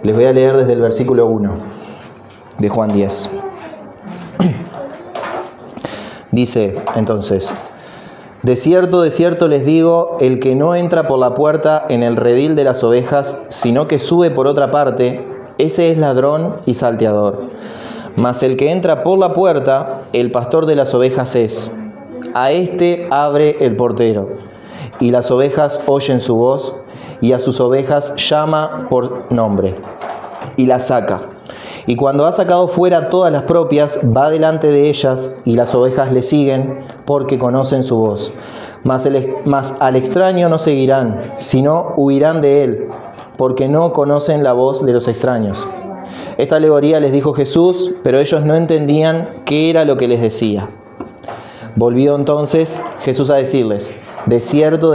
Les voy a leer desde el versículo 1 de Juan 10. Dice entonces: de cierto les digo, el que no entra por la puerta en el redil de las ovejas, sino que sube por otra parte, ese es ladrón y salteador. Mas el que entra por la puerta, el pastor de las ovejas es. A éste abre el portero, y las ovejas oyen su voz, y a sus ovejas llama por nombre, y las saca. Y cuando ha sacado fuera todas las propias, va delante de ellas, y las ovejas le siguen, porque conocen su voz. Mas al extraño no seguirán, sino huirán de él, porque no conocen la voz de los extraños. Esta alegoría les dijo Jesús, pero ellos no entendían qué era lo que les decía. Volvió entonces Jesús a decirles: de cierto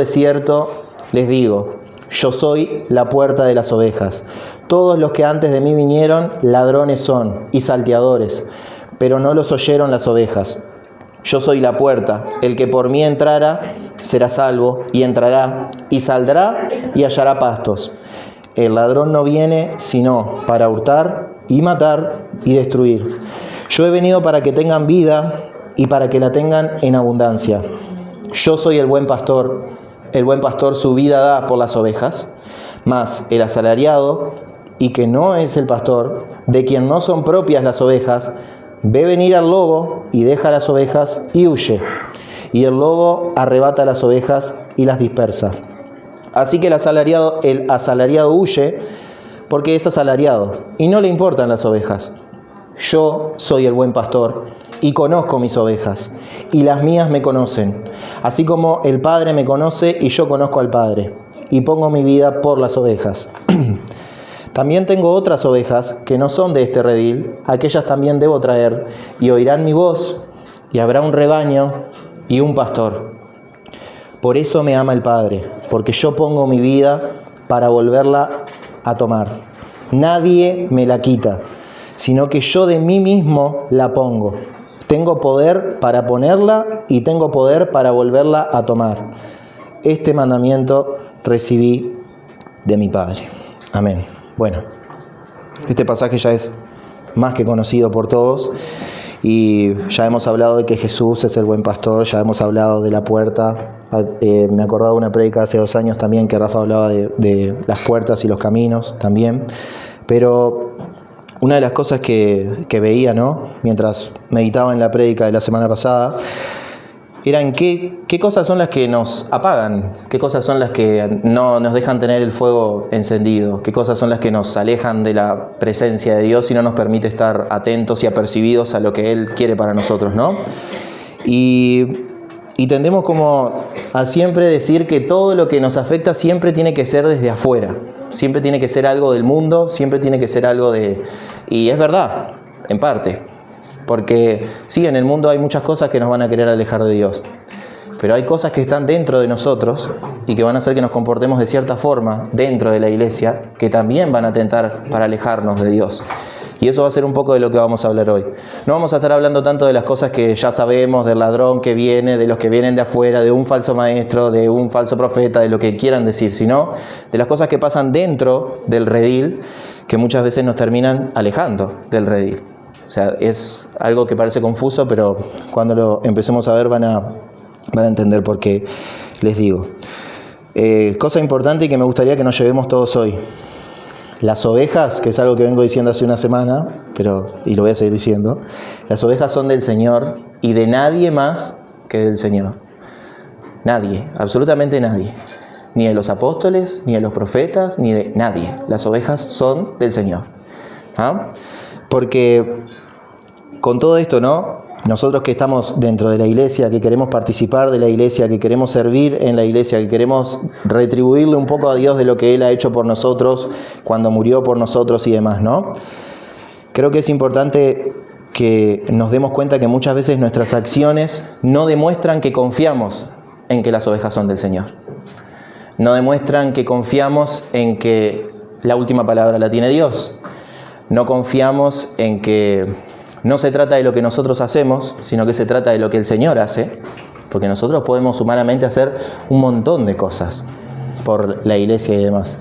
les digo, yo soy la puerta de las ovejas. Todos los que antes de mí vinieron, ladrones son y salteadores, pero no los oyeron las ovejas. Yo soy la puerta, el que por mí entrara, será salvo, y entrará, y saldrá, y hallará pastos. El ladrón no viene sino para hurtar, y matar, y destruir. Yo he venido para que tengan vida, y para que la tengan en abundancia. Yo soy el buen pastor su vida da por las ovejas. Mas el asalariado, y que no es el pastor, de quien no son propias las ovejas, ve venir al lobo, y deja las ovejas, y huye. Y el lobo arrebata las ovejas, y las dispersa. Así que el asalariado huye, porque es asalariado, y no le importan las ovejas. Yo soy el buen pastor, y conozco mis ovejas, y las mías me conocen, así como el Padre me conoce, y yo conozco al Padre, y pongo mi vida por las ovejas. También tengo otras ovejas que no son de este redil, aquellas también debo traer, y oirán mi voz, y habrá un rebaño y un pastor. Por eso me ama el Padre, porque yo pongo mi vida para volverla a tomar. Nadie me la quita, sino que yo de mí mismo la pongo. Tengo poder para ponerla y tengo poder para volverla a tomar. Este mandamiento recibí de mi Padre. Amén. Bueno, este pasaje ya es más que conocido por todos y ya hemos hablado de que Jesús es el buen pastor, ya hemos hablado de la puerta. Me acordaba de una prédica hace 2 años también que Rafa hablaba de las puertas y los caminos también. Pero una de las cosas que veía, ¿no?, mientras meditaba en la prédica de la semana pasada, eran qué cosas son las que nos apagan, qué cosas son las que no nos dejan tener el fuego encendido, qué cosas son las que nos alejan de la presencia de Dios y no nos permite estar atentos y apercibidos a lo que Él quiere para nosotros, ¿no? Y tendemos como a siempre decir que todo lo que nos afecta siempre tiene que ser desde afuera, siempre tiene que ser algo del mundo, siempre tiene que ser algo de... Y es verdad, en parte. Porque sí, en el mundo hay muchas cosas que nos van a querer alejar de Dios, pero hay cosas que están dentro de nosotros y que van a hacer que nos comportemos de cierta forma dentro de la iglesia, que también van a tentar para alejarnos de Dios. Y eso va a ser un poco de lo que vamos a hablar hoy. No vamos a estar hablando tanto de las cosas que ya sabemos, del ladrón que viene, de los que vienen de afuera, de un falso maestro, de un falso profeta, de lo que quieran decir, sino de las cosas que pasan dentro del redil, que muchas veces nos terminan alejando del redil. O sea, es algo que parece confuso, pero cuando lo empecemos a ver van a entender por qué les digo. Cosa importante y que me gustaría que nos llevemos todos hoy. Las ovejas, que es algo que vengo diciendo hace una semana, y lo voy a seguir diciendo, las ovejas son del Señor y de nadie más que del Señor. Nadie, absolutamente nadie. Ni de los apóstoles, ni de los profetas, ni de nadie. Las ovejas son del Señor. ¿Ah? Porque con todo esto, ¿no?, nosotros que estamos dentro de la iglesia, que queremos participar de la iglesia, que queremos servir en la iglesia, que queremos retribuirle un poco a Dios de lo que Él ha hecho por nosotros cuando murió por nosotros y demás, ¿no? Creo que es importante que nos demos cuenta que muchas veces nuestras acciones no demuestran que confiamos en que las ovejas son del Señor. No demuestran que confiamos en que la última palabra la tiene Dios. No confiamos en que no se trata de lo que nosotros hacemos, sino que se trata de lo que el Señor hace, porque nosotros podemos humanamente hacer un montón de cosas por la iglesia y demás.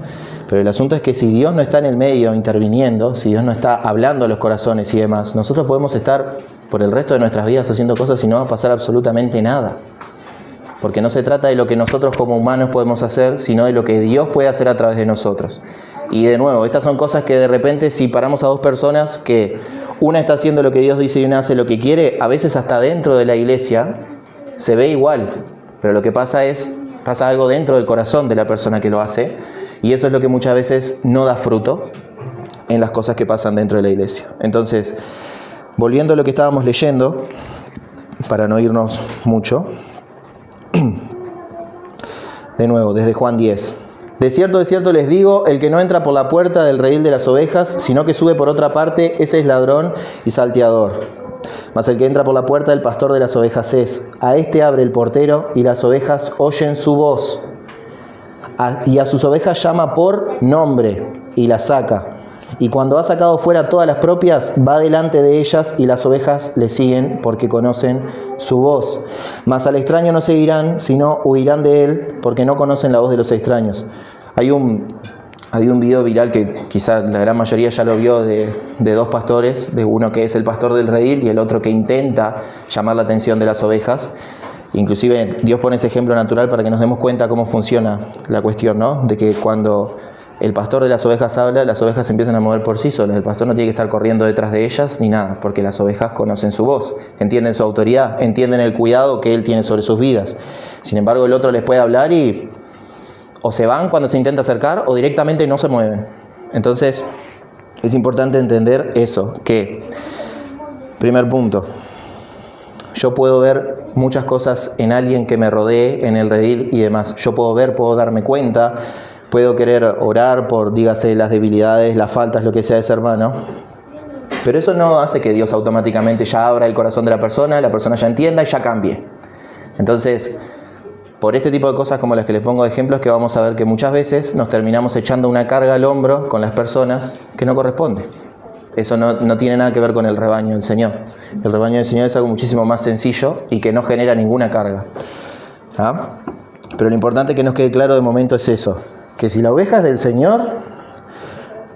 Pero el asunto es que si Dios no está en el medio interviniendo, si Dios no está hablando a los corazones y demás, nosotros podemos estar por el resto de nuestras vidas haciendo cosas y no va a pasar absolutamente nada. Porque no se trata de lo que nosotros como humanos podemos hacer, sino de lo que Dios puede hacer a través de nosotros. Y de nuevo, estas son cosas que de repente si paramos a dos personas que una está haciendo lo que Dios dice y una hace lo que quiere, a veces hasta dentro de la iglesia se ve igual. Pero lo que pasa algo dentro del corazón de la persona que lo hace. Y eso es lo que muchas veces no da fruto en las cosas que pasan dentro de la iglesia. Entonces, volviendo a lo que estábamos leyendo, para no irnos mucho, de nuevo, desde Juan 10. De cierto les digo, el que no entra por la puerta del redil de las ovejas, sino que sube por otra parte, ese es ladrón y salteador. Mas el que entra por la puerta del pastor de las ovejas es. A este abre el portero, y las ovejas oyen su voz. Y a sus ovejas llama por nombre, y las saca. Y cuando ha sacado fuera todas las propias, va delante de ellas, y las ovejas le siguen, porque conocen su voz. Mas al extraño no seguirán, sino huirán de él, porque no conocen la voz de los extraños. Hay un video viral que quizás la gran mayoría ya lo vio, de dos pastores, de uno que es el pastor del redil y el otro que intenta llamar la atención de las ovejas. Inclusive Dios pone ese ejemplo natural para que nos demos cuenta cómo funciona la cuestión, ¿no? De que cuando el pastor de las ovejas habla, las ovejas se empiezan a mover por sí solas. El pastor no tiene que estar corriendo detrás de ellas ni nada, porque las ovejas conocen su voz, entienden su autoridad, entienden el cuidado que él tiene sobre sus vidas. Sin embargo, el otro les puede hablar y o se van cuando se intenta acercar o directamente no se mueven. Entonces, es importante entender eso, que, primer punto, yo puedo ver muchas cosas en alguien que me rodee, en el redil y demás. Yo puedo ver, puedo darme cuenta, puedo querer orar por, dígase, las debilidades, las faltas, lo que sea de ese hermano. Pero eso no hace que Dios automáticamente ya abra el corazón de la persona ya entienda y ya cambie. Entonces, por este tipo de cosas como las que les pongo de ejemplos, que vamos a ver que muchas veces nos terminamos echando una carga al hombro con las personas que no corresponde. Eso no tiene nada que ver con el rebaño del Señor. El rebaño del Señor es algo muchísimo más sencillo y que no genera ninguna carga. ¿Ah? Pero lo importante que nos quede claro de momento es eso, que si la oveja es del Señor,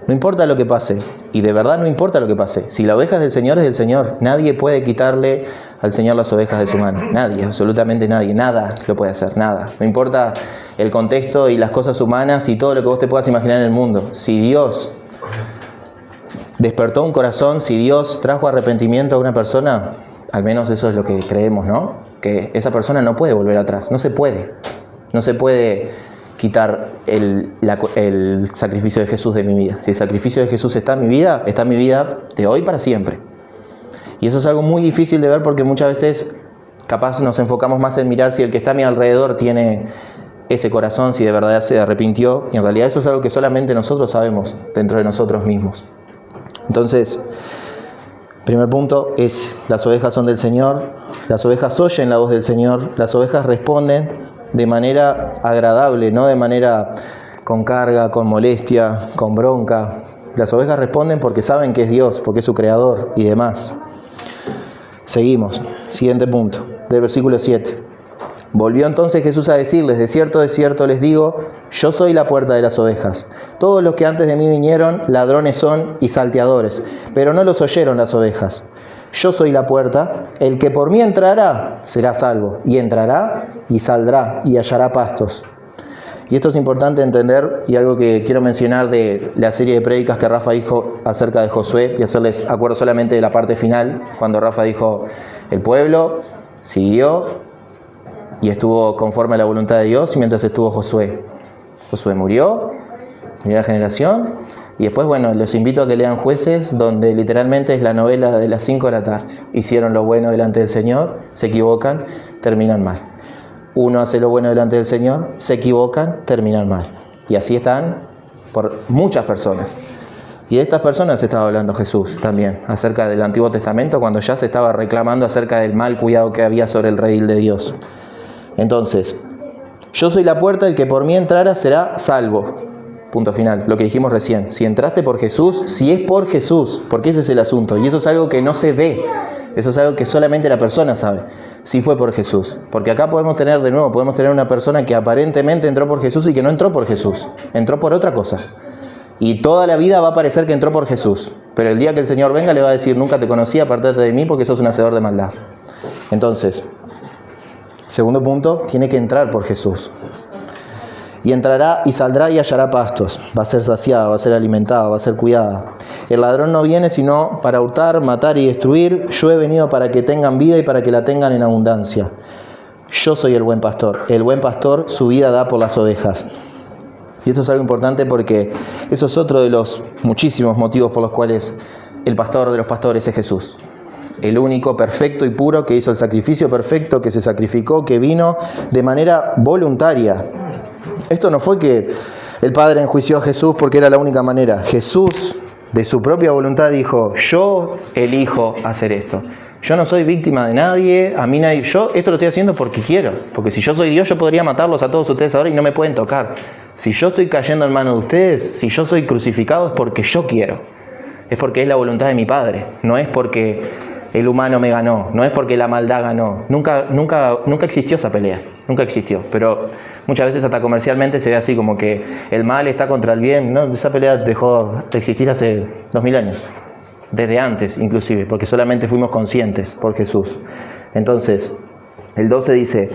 no importa lo que pase, y de verdad no importa lo que pase. Si la oveja es del Señor, es del Señor. Nadie puede quitarle al Señor las ovejas de su mano. Nadie, absolutamente nadie. Nada lo puede hacer, nada. No importa el contexto y las cosas humanas y todo lo que vos te puedas imaginar en el mundo. Si Dios despertó un corazón, si Dios trajo arrepentimiento a una persona, al menos eso es lo que creemos, ¿no? Que esa persona no puede volver atrás. No se puede. No se puede quitar el sacrificio de Jesús de mi vida. Si el sacrificio de Jesús está en mi vida de hoy para siempre. Y eso es algo muy difícil de ver porque muchas veces capaz nos enfocamos más en mirar si el que está a mi alrededor tiene ese corazón, si de verdad se arrepintió. Y en realidad eso es algo que solamente nosotros sabemos dentro de nosotros mismos. Entonces, primer punto es: las ovejas son del Señor, las ovejas oyen la voz del Señor, las ovejas responden de manera agradable, no de manera con carga, con molestia, con bronca. Las ovejas responden porque saben que es Dios, porque es su creador y demás. Seguimos. Siguiente punto, del versículo 7. Volvió entonces Jesús a decirles: de cierto les digo, yo soy la puerta de las ovejas. Todos los que antes de mí vinieron, ladrones son y salteadores, pero no los oyeron las ovejas. Yo soy la puerta, el que por mí entrará será salvo, y entrará y saldrá y hallará pastos. Y esto es importante entender, y algo que quiero mencionar de la serie de prédicas que Rafa dijo acerca de Josué, y hacerles acuerdo solamente de la parte final, cuando Rafa dijo: el pueblo siguió y estuvo conforme a la voluntad de Dios mientras estuvo Josué. Josué murió, primera generación. Y después, bueno, los invito a que lean Jueces, donde literalmente es la novela de las 5 de la tarde. Hicieron lo bueno delante del Señor, se equivocan, terminan mal. Uno hace lo bueno delante del Señor, se equivocan, terminan mal. Y así están por muchas personas. Y de estas personas estaba hablando Jesús también, acerca del Antiguo Testamento, cuando ya se estaba reclamando acerca del mal cuidado que había sobre el redil de Dios. Entonces, yo soy la puerta, el que por mí entrara será salvo. Punto final, lo que dijimos recién. Si entraste por Jesús, si es por Jesús, porque ese es el asunto. Y eso es algo que no se ve. Eso es algo que solamente la persona sabe. Si fue por Jesús. Porque acá podemos tener una persona que aparentemente entró por Jesús y que no entró por Jesús. Entró por otra cosa. Y toda la vida va a parecer que entró por Jesús. Pero el día que el Señor venga le va a decir, nunca te conocí, apártate de mí porque sos un hacedor de maldad. Entonces, segundo punto, tiene que entrar por Jesús. Y entrará y saldrá y hallará pastos. Va a ser saciada, va a ser alimentada, va a ser cuidada. El ladrón no viene sino para hurtar, matar y destruir. Yo he venido para que tengan vida y para que la tengan en abundancia. Yo soy el buen pastor. El buen pastor su vida da por las ovejas. Y esto es algo importante porque eso es otro de los muchísimos motivos por los cuales el pastor de los pastores es Jesús. El único perfecto y puro que hizo el sacrificio perfecto, que se sacrificó, que vino de manera voluntaria. Esto no fue que el Padre enjuició a Jesús porque era la única manera. Jesús, de su propia voluntad, dijo, yo elijo hacer esto. Yo no soy víctima de nadie, a mí nadie. Yo esto lo estoy haciendo porque quiero. Porque si yo soy Dios, yo podría matarlos a todos ustedes ahora y no me pueden tocar. Si yo estoy cayendo en manos de ustedes, si yo soy crucificado, es porque yo quiero. Es porque es la voluntad de mi Padre. No es porque el humano me ganó. No es porque la maldad ganó. Nunca existió esa pelea. Nunca existió. Pero muchas veces hasta comercialmente se ve así como que el mal está contra el bien. No, esa pelea dejó de existir hace 2000 años. Desde antes, inclusive. Porque solamente fuimos conscientes por Jesús. Entonces, el 12 dice,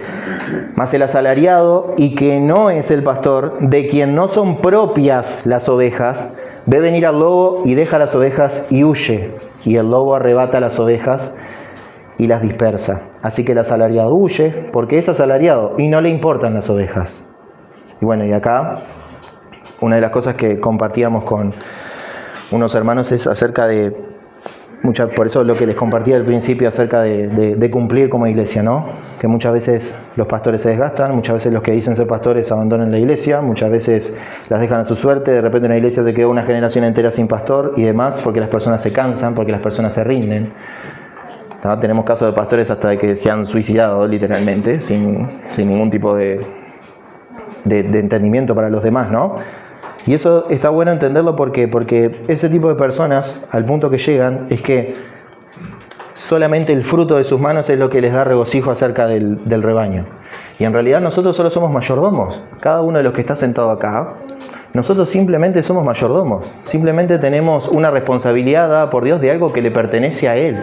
mas el asalariado y que no es el pastor, de quien no son propias las ovejas, ve venir al lobo y deja las ovejas y huye. Y el lobo arrebata las ovejas y las dispersa. Así que el asalariado huye porque es asalariado y no le importan las ovejas. Y bueno, y acá una de las cosas que compartíamos con unos hermanos es acerca de, por eso lo que les compartía al principio acerca de cumplir como iglesia, ¿no? Que muchas veces los pastores se desgastan, muchas veces los que dicen ser pastores abandonan la iglesia, muchas veces las dejan a su suerte, de repente una iglesia se queda una generación entera sin pastor y demás, porque las personas se cansan, porque las personas se rinden. ¿No? Tenemos casos de pastores hasta de que se han suicidado literalmente, sin ningún tipo de entendimiento para los demás, ¿no? Y eso está bueno entenderlo porque ese tipo de personas, al punto que llegan, es que solamente el fruto de sus manos es lo que les da regocijo acerca del rebaño. Y en realidad nosotros solo somos mayordomos. Cada uno de los que está sentado acá, nosotros simplemente somos mayordomos. Simplemente tenemos una responsabilidad dada por Dios de algo que le pertenece a Él.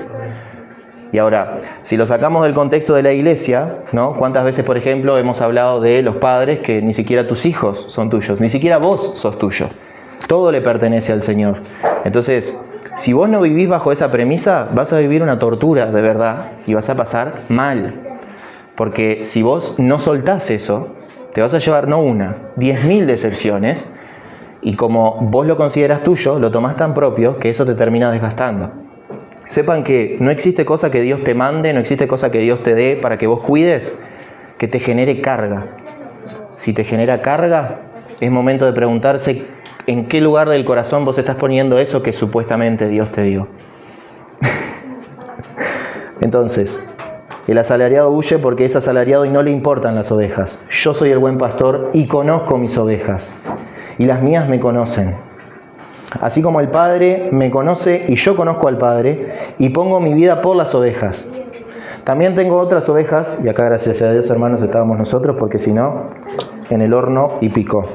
Y ahora, si lo sacamos del contexto de la iglesia, ¿no? ¿Cuántas veces, por ejemplo, hemos hablado de los padres que ni siquiera tus hijos son tuyos, ni siquiera vos sos tuyo? Todo le pertenece al Señor. Entonces, si vos no vivís bajo esa premisa, vas a vivir una tortura de verdad y vas a pasar mal. Porque si vos no soltás eso, te vas a llevar no una, 10.000 deserciones y como vos lo consideras tuyo, lo tomás tan propio que eso te termina desgastando. Sepan que no existe cosa que Dios te mande, no existe cosa que Dios te dé para que vos cuides, que te genere carga. Si te genera carga, es momento de preguntarse en qué lugar del corazón vos estás poniendo eso que supuestamente Dios te dio. Entonces, el asalariado huye porque es asalariado y no le importan las ovejas. Yo soy el buen pastor y conozco mis ovejas, y las mías me conocen. Así como el Padre me conoce y yo conozco al Padre y pongo mi vida por las ovejas. También tengo otras ovejas, y acá gracias a Dios hermanos estábamos nosotros, porque si no, en el horno y picó.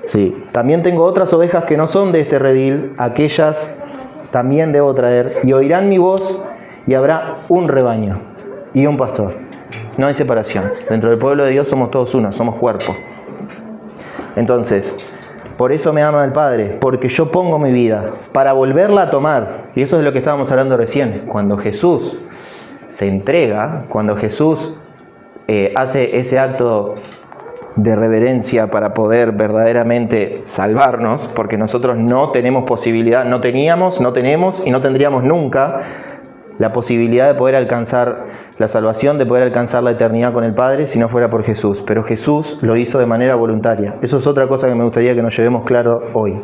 Sí. También tengo otras ovejas que no son de este redil, aquellas también debo traer, y oirán mi voz y habrá un rebaño y un pastor. No hay separación. Dentro del pueblo de Dios somos todos uno, somos cuerpo. Entonces, por eso me ama el Padre, porque yo pongo mi vida para volverla a tomar. Y eso es lo que estábamos hablando recién. Cuando Jesús se entrega, cuando Jesús hace ese acto de reverencia para poder verdaderamente salvarnos, porque nosotros no tenemos posibilidad, no teníamos, no tenemos y no tendríamos nunca la posibilidad de poder alcanzar la salvación, de poder alcanzar la eternidad con el Padre si no fuera por Jesús. Pero Jesús lo hizo de manera voluntaria. Eso es otra cosa que me gustaría que nos llevemos claro hoy.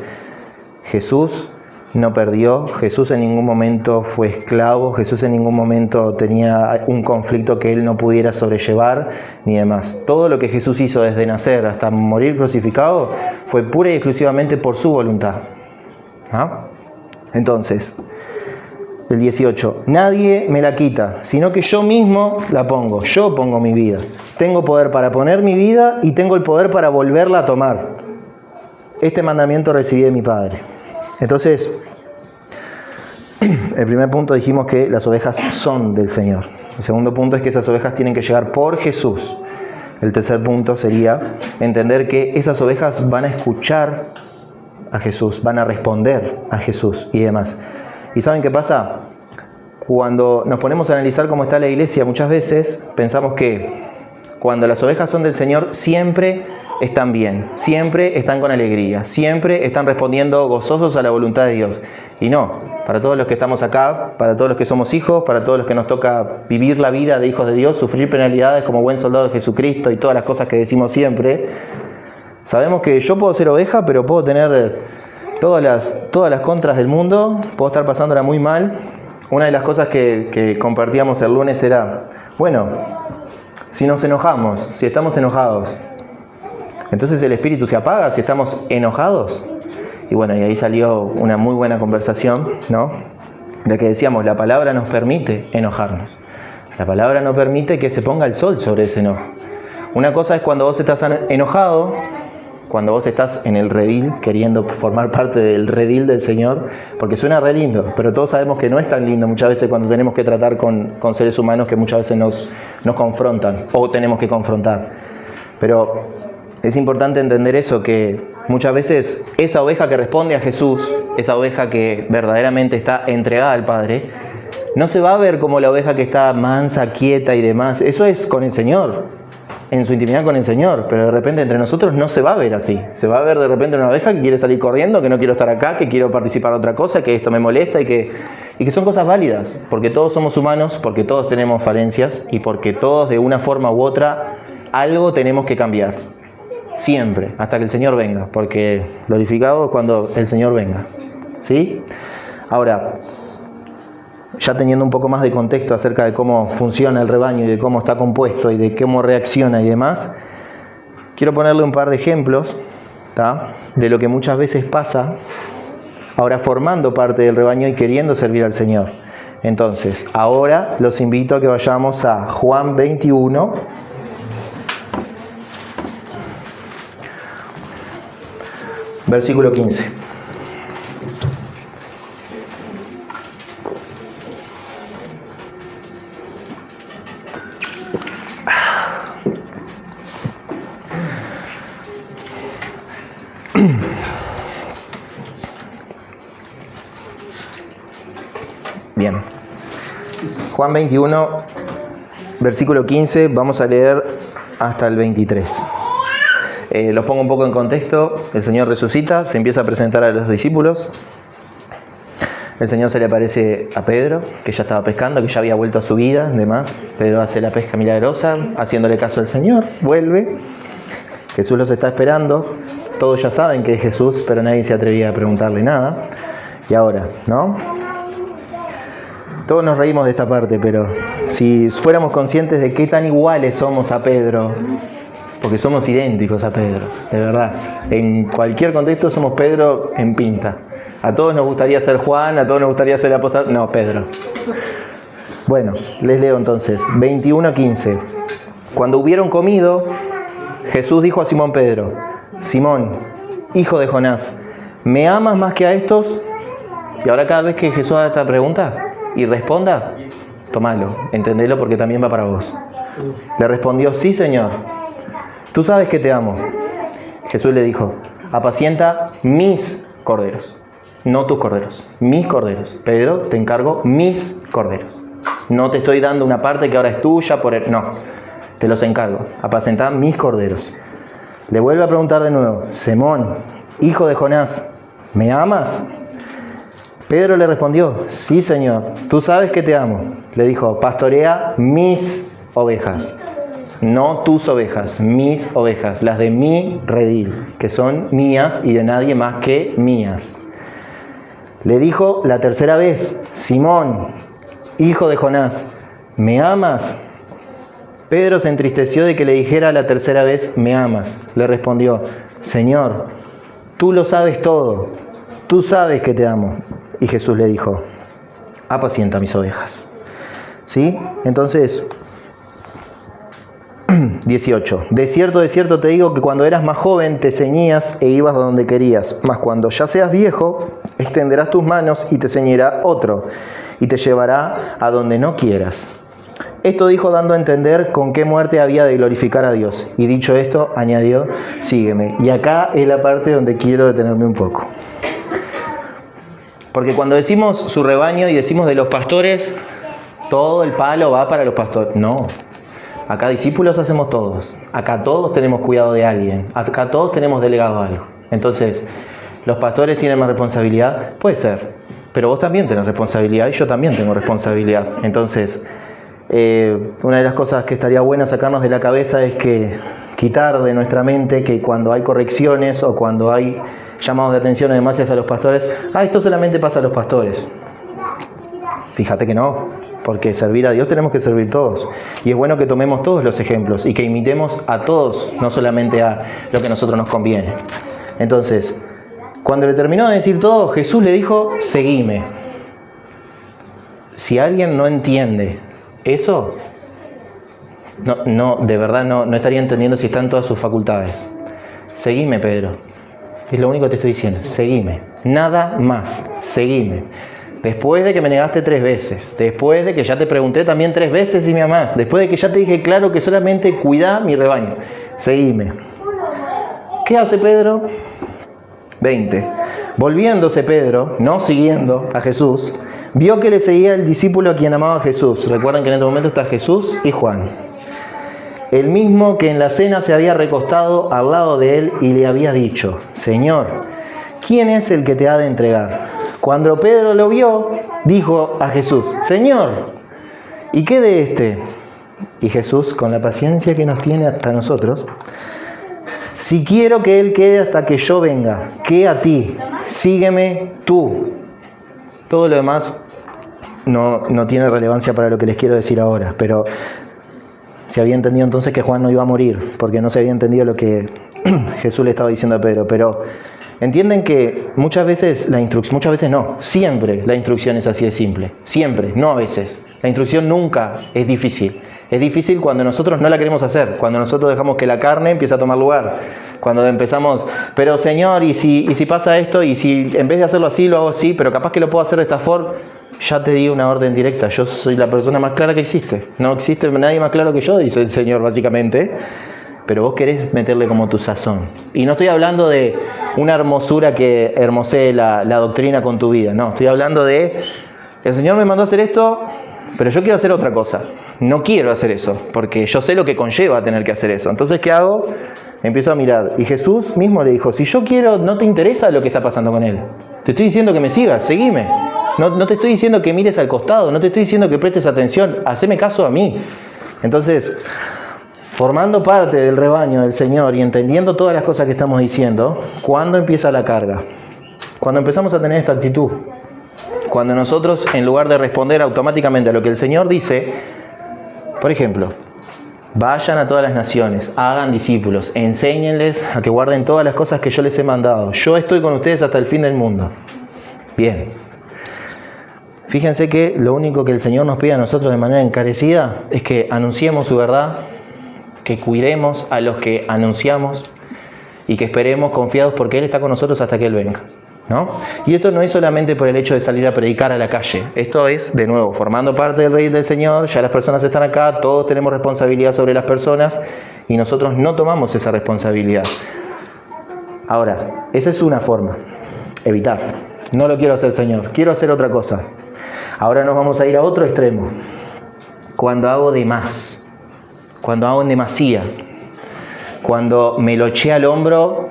Jesús no perdió, Jesús en ningún momento fue esclavo, Jesús en ningún momento tenía un conflicto que Él no pudiera sobrellevar, ni demás. Todo lo que Jesús hizo desde nacer hasta morir crucificado fue pura y exclusivamente por su voluntad. ¿Ah? Entonces, el 18, nadie me la quita, sino que yo mismo la pongo, yo pongo mi vida. Tengo poder para poner mi vida y tengo el poder para volverla a tomar. este mandamiento recibí de mi Padre. Entonces, el primer punto dijimos que las ovejas son del Señor. El segundo punto es que esas ovejas tienen que llegar por Jesús. El tercer punto sería entender que esas ovejas van a escuchar a Jesús, van a responder a Jesús y demás. ¿Y saben qué pasa? Cuando nos ponemos a analizar cómo está la iglesia, muchas veces pensamos que cuando las ovejas son del Señor, siempre están bien, siempre están con alegría, siempre están respondiendo gozosos a la voluntad de Dios. Y no, para todos los que estamos acá, para todos los que somos hijos, para todos los que nos toca vivir la vida de hijos de Dios, sufrir penalidades como buen soldado de Jesucristo y todas las cosas que decimos siempre, sabemos que yo puedo ser oveja, pero puedo tener todas las contras del mundo, puedo estar pasándola muy mal. Una de las cosas que compartíamos el lunes era, bueno, si nos enojamos, si estamos enojados, entonces el espíritu se apaga si estamos enojados. Y bueno, y ahí salió una muy buena conversación, ¿no? De que decíamos, la palabra nos permite enojarnos. La palabra no permite que se ponga el sol sobre ese enojo. Una cosa es cuando vos estás enojado, cuando vos estás en el redil, queriendo formar parte del redil del Señor, porque suena re lindo, pero todos sabemos que no es tan lindo muchas veces cuando tenemos que tratar con seres humanos que muchas veces nos confrontan, o tenemos que confrontar. Pero es importante entender eso, que muchas veces esa oveja que responde a Jesús, esa oveja que verdaderamente está entregada al Padre, no se va a ver como la oveja que está mansa, quieta y demás. Eso es con el Señor, en su intimidad con el Señor, pero de repente entre nosotros no se va a ver así. Se va a ver de repente una oveja que quiere salir corriendo, que no quiero estar acá, que quiero participar de otra cosa, que esto me molesta y que son cosas válidas, porque todos somos humanos, porque todos tenemos falencias y porque todos de una forma u otra algo tenemos que cambiar. Siempre, hasta que el Señor venga, porque glorificado es cuando el Señor venga. ¿Sí? Ahora, ya teniendo un poco más de contexto acerca de cómo funciona el rebaño y de cómo está compuesto y de cómo reacciona y demás, quiero ponerle un par de ejemplos, ¿tá?, de lo que muchas veces pasa ahora formando parte del rebaño y queriendo servir al Señor. Entonces, ahora los invito a que vayamos a Juan 21, versículo 15. Bien. Juan 21, versículo 15, vamos a leer hasta el 23. Los pongo un poco en contexto. El Señor resucita, se empieza a presentar a los discípulos. El Señor se le aparece a Pedro, que ya estaba pescando, que ya había vuelto a su vida, demás. Pedro hace la pesca milagrosa, haciéndole caso al Señor, vuelve. Jesús los está esperando. Todos ya saben que es Jesús, pero nadie se atrevía a preguntarle nada. Y ahora, ¿no? Todos nos reímos de esta parte, pero si fuéramos conscientes de qué tan iguales somos a Pedro, porque somos idénticos a Pedro, de verdad. En cualquier contexto somos Pedro en pinta. A todos nos gustaría ser Juan, a todos nos gustaría ser el apóstol. No, Pedro. Bueno, les leo entonces. 21:15. Cuando hubieron comido, Jesús dijo a Simón Pedro: Simón, hijo de Jonás, ¿me amas más que a estos? Y ahora cada vez que Jesús haga esta pregunta y responda, tómalo, entendelo porque también va para vos. Le respondió: sí, Señor, tú sabes que te amo. Jesús le dijo: apacienta mis corderos, no tus corderos, mis corderos. Pedro, te encargo mis corderos. No te estoy dando una parte que ahora es tuya, no, te los encargo, apacentá mis corderos. Le vuelve a preguntar de nuevo: Simón, hijo de Jonás, ¿me amas? Pedro le respondió: sí, Señor, tú sabes que te amo. Le dijo: pastorea mis ovejas, no tus ovejas, mis ovejas, las de mi redil, que son mías y de nadie más que mías. Le dijo la tercera vez: Simón, hijo de Jonás, ¿me amas? Pedro se entristeció de que le dijera la tercera vez: ¿me amas? Le respondió: Señor, tú lo sabes todo, tú sabes que te amo. Y Jesús le dijo: apacienta mis ovejas. ¿Sí? Entonces, 18. De cierto te digo que cuando eras más joven te ceñías e ibas a donde querías, mas cuando ya seas viejo, extenderás tus manos y te ceñirá otro, y te llevará a donde no quieras. Esto dijo dando a entender con qué muerte había de glorificar a Dios. Y dicho esto, añadió, sígueme. Y acá es la parte donde quiero detenerme un poco. Porque cuando decimos su rebaño y decimos de los pastores, todo el palo va para los pastores. No. Acá discípulos hacemos todos. Acá todos tenemos cuidado de alguien. Acá todos tenemos delegado algo. Entonces, ¿los pastores tienen más responsabilidad? Puede ser. Pero vos también tenés responsabilidad y yo también tengo responsabilidad. Entonces, una de las cosas que estaría buena sacarnos de la cabeza es que quitar de nuestra mente que cuando hay correcciones o cuando hay llamados de atención además hacia los pastores, esto solamente pasa a los pastores. Fíjate que no, porque servir a Dios tenemos que servir todos. Y es bueno que tomemos todos los ejemplos y que imitemos a todos, no solamente a lo que a nosotros nos conviene. Entonces, cuando le terminó de decir todo, Jesús le dijo, seguime. Si alguien no entiende eso, de verdad no estaría entendiendo si está en todas sus facultades. Seguime, Pedro. Es lo único que te estoy diciendo. Seguime. Nada más. Seguime. Después de que me negaste 3 veces. Después de que ya te pregunté también 3 veces si me amás. Después de que ya te dije claro que solamente cuidá mi rebaño. Seguime. ¿Qué hace Pedro? 20. Volviéndose Pedro, no siguiendo a Jesús, vio que le seguía el discípulo a quien amaba a Jesús. Recuerdan que en este momento está Jesús y Juan. El mismo que en la cena se había recostado al lado de él y le había dicho, Señor, ¿quién es el que te ha de entregar? Cuando Pedro lo vio, dijo a Jesús, Señor, ¿y qué de este? Y Jesús, con la paciencia que nos tiene hasta nosotros, si quiero que él quede hasta que yo venga, ¿qué a ti? Sígueme tú. Todo lo demás no tiene relevancia para lo que les quiero decir ahora, pero se había entendido entonces que Juan no iba a morir, porque no se había entendido lo que Jesús le estaba diciendo a Pedro. Pero entienden que muchas veces siempre la instrucción es así de simple. Siempre, no a veces. La instrucción nunca es difícil. Es difícil cuando nosotros no la queremos hacer, cuando nosotros dejamos que la carne empiece a tomar lugar. Cuando empezamos, pero Señor, ¿y si pasa esto? Y si en vez de hacerlo así, lo hago así, pero capaz que lo puedo hacer de esta forma. Ya te di una orden directa, yo soy la persona más clara que existe. No existe nadie más claro que yo, dice el Señor básicamente. Pero vos querés meterle como tu sazón. Y no estoy hablando de una hermosura que hermosee la doctrina con tu vida. No, estoy hablando de, el Señor me mandó a hacer esto, pero yo quiero hacer otra cosa. No quiero hacer eso, porque yo sé lo que conlleva tener que hacer eso. Entonces, ¿qué hago? Empiezo a mirar. Y Jesús mismo le dijo, si yo quiero, no te interesa lo que está pasando con él. Te estoy diciendo que me sigas, seguime. No te estoy diciendo que mires al costado, no te estoy diciendo que prestes atención, haceme caso a mí. Entonces, formando parte del rebaño del Señor y entendiendo todas las cosas que estamos diciendo, ¿cuándo empieza la carga? Cuando empezamos a tener esta actitud. Cuando nosotros, en lugar de responder automáticamente a lo que el Señor dice, por ejemplo, vayan a todas las naciones, hagan discípulos, enséñenles a que guarden todas las cosas que yo les he mandado. Yo estoy con ustedes hasta el fin del mundo. Bien. Fíjense que lo único que el Señor nos pide a nosotros de manera encarecida es que anunciemos su verdad, que cuidemos a los que anunciamos y que esperemos confiados porque Él está con nosotros hasta que Él venga, ¿no? Y esto no es solamente por el hecho de salir a predicar a la calle. Esto es, de nuevo, formando parte del Rey del Señor, ya las personas están acá, todos tenemos responsabilidad sobre las personas y nosotros no tomamos esa responsabilidad. Ahora, esa es una forma, evitar. No lo quiero hacer, Señor, quiero hacer otra cosa. Ahora nos vamos a ir a otro extremo. Cuando hago de más, cuando hago en demasía, cuando me lo eché al hombro,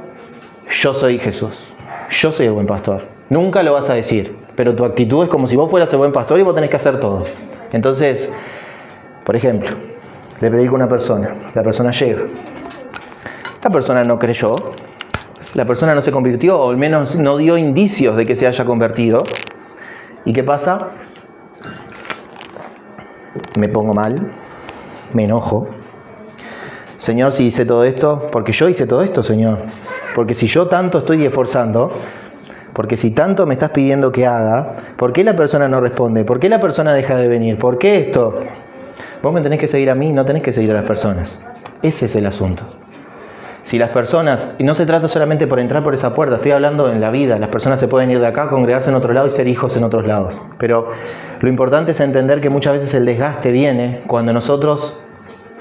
yo soy Jesús, yo soy el buen pastor. Nunca lo vas a decir, pero tu actitud es como si vos fueras el buen pastor y vos tenés que hacer todo. Entonces, por ejemplo, le predico a una persona, la persona llega. La persona no creyó, la persona no se convirtió, o al menos no dio indicios de que se haya convertido. ¿Y qué pasa? Me pongo mal, me enojo. Señor, si hice todo esto, porque yo hice todo esto, Señor. Porque si yo tanto estoy esforzando, porque si tanto me estás pidiendo que haga, ¿por qué la persona no responde? ¿Por qué la persona deja de venir? ¿Por qué esto? Vos me tenés que seguir a mí, no tenés que seguir a las personas. Ese es el asunto. Si las personas, y no se trata solamente por entrar por esa puerta, estoy hablando en la vida, las personas se pueden ir de acá, congregarse en otro lado y ser hijos en otros lados. Pero lo importante es entender que muchas veces el desgaste viene cuando nosotros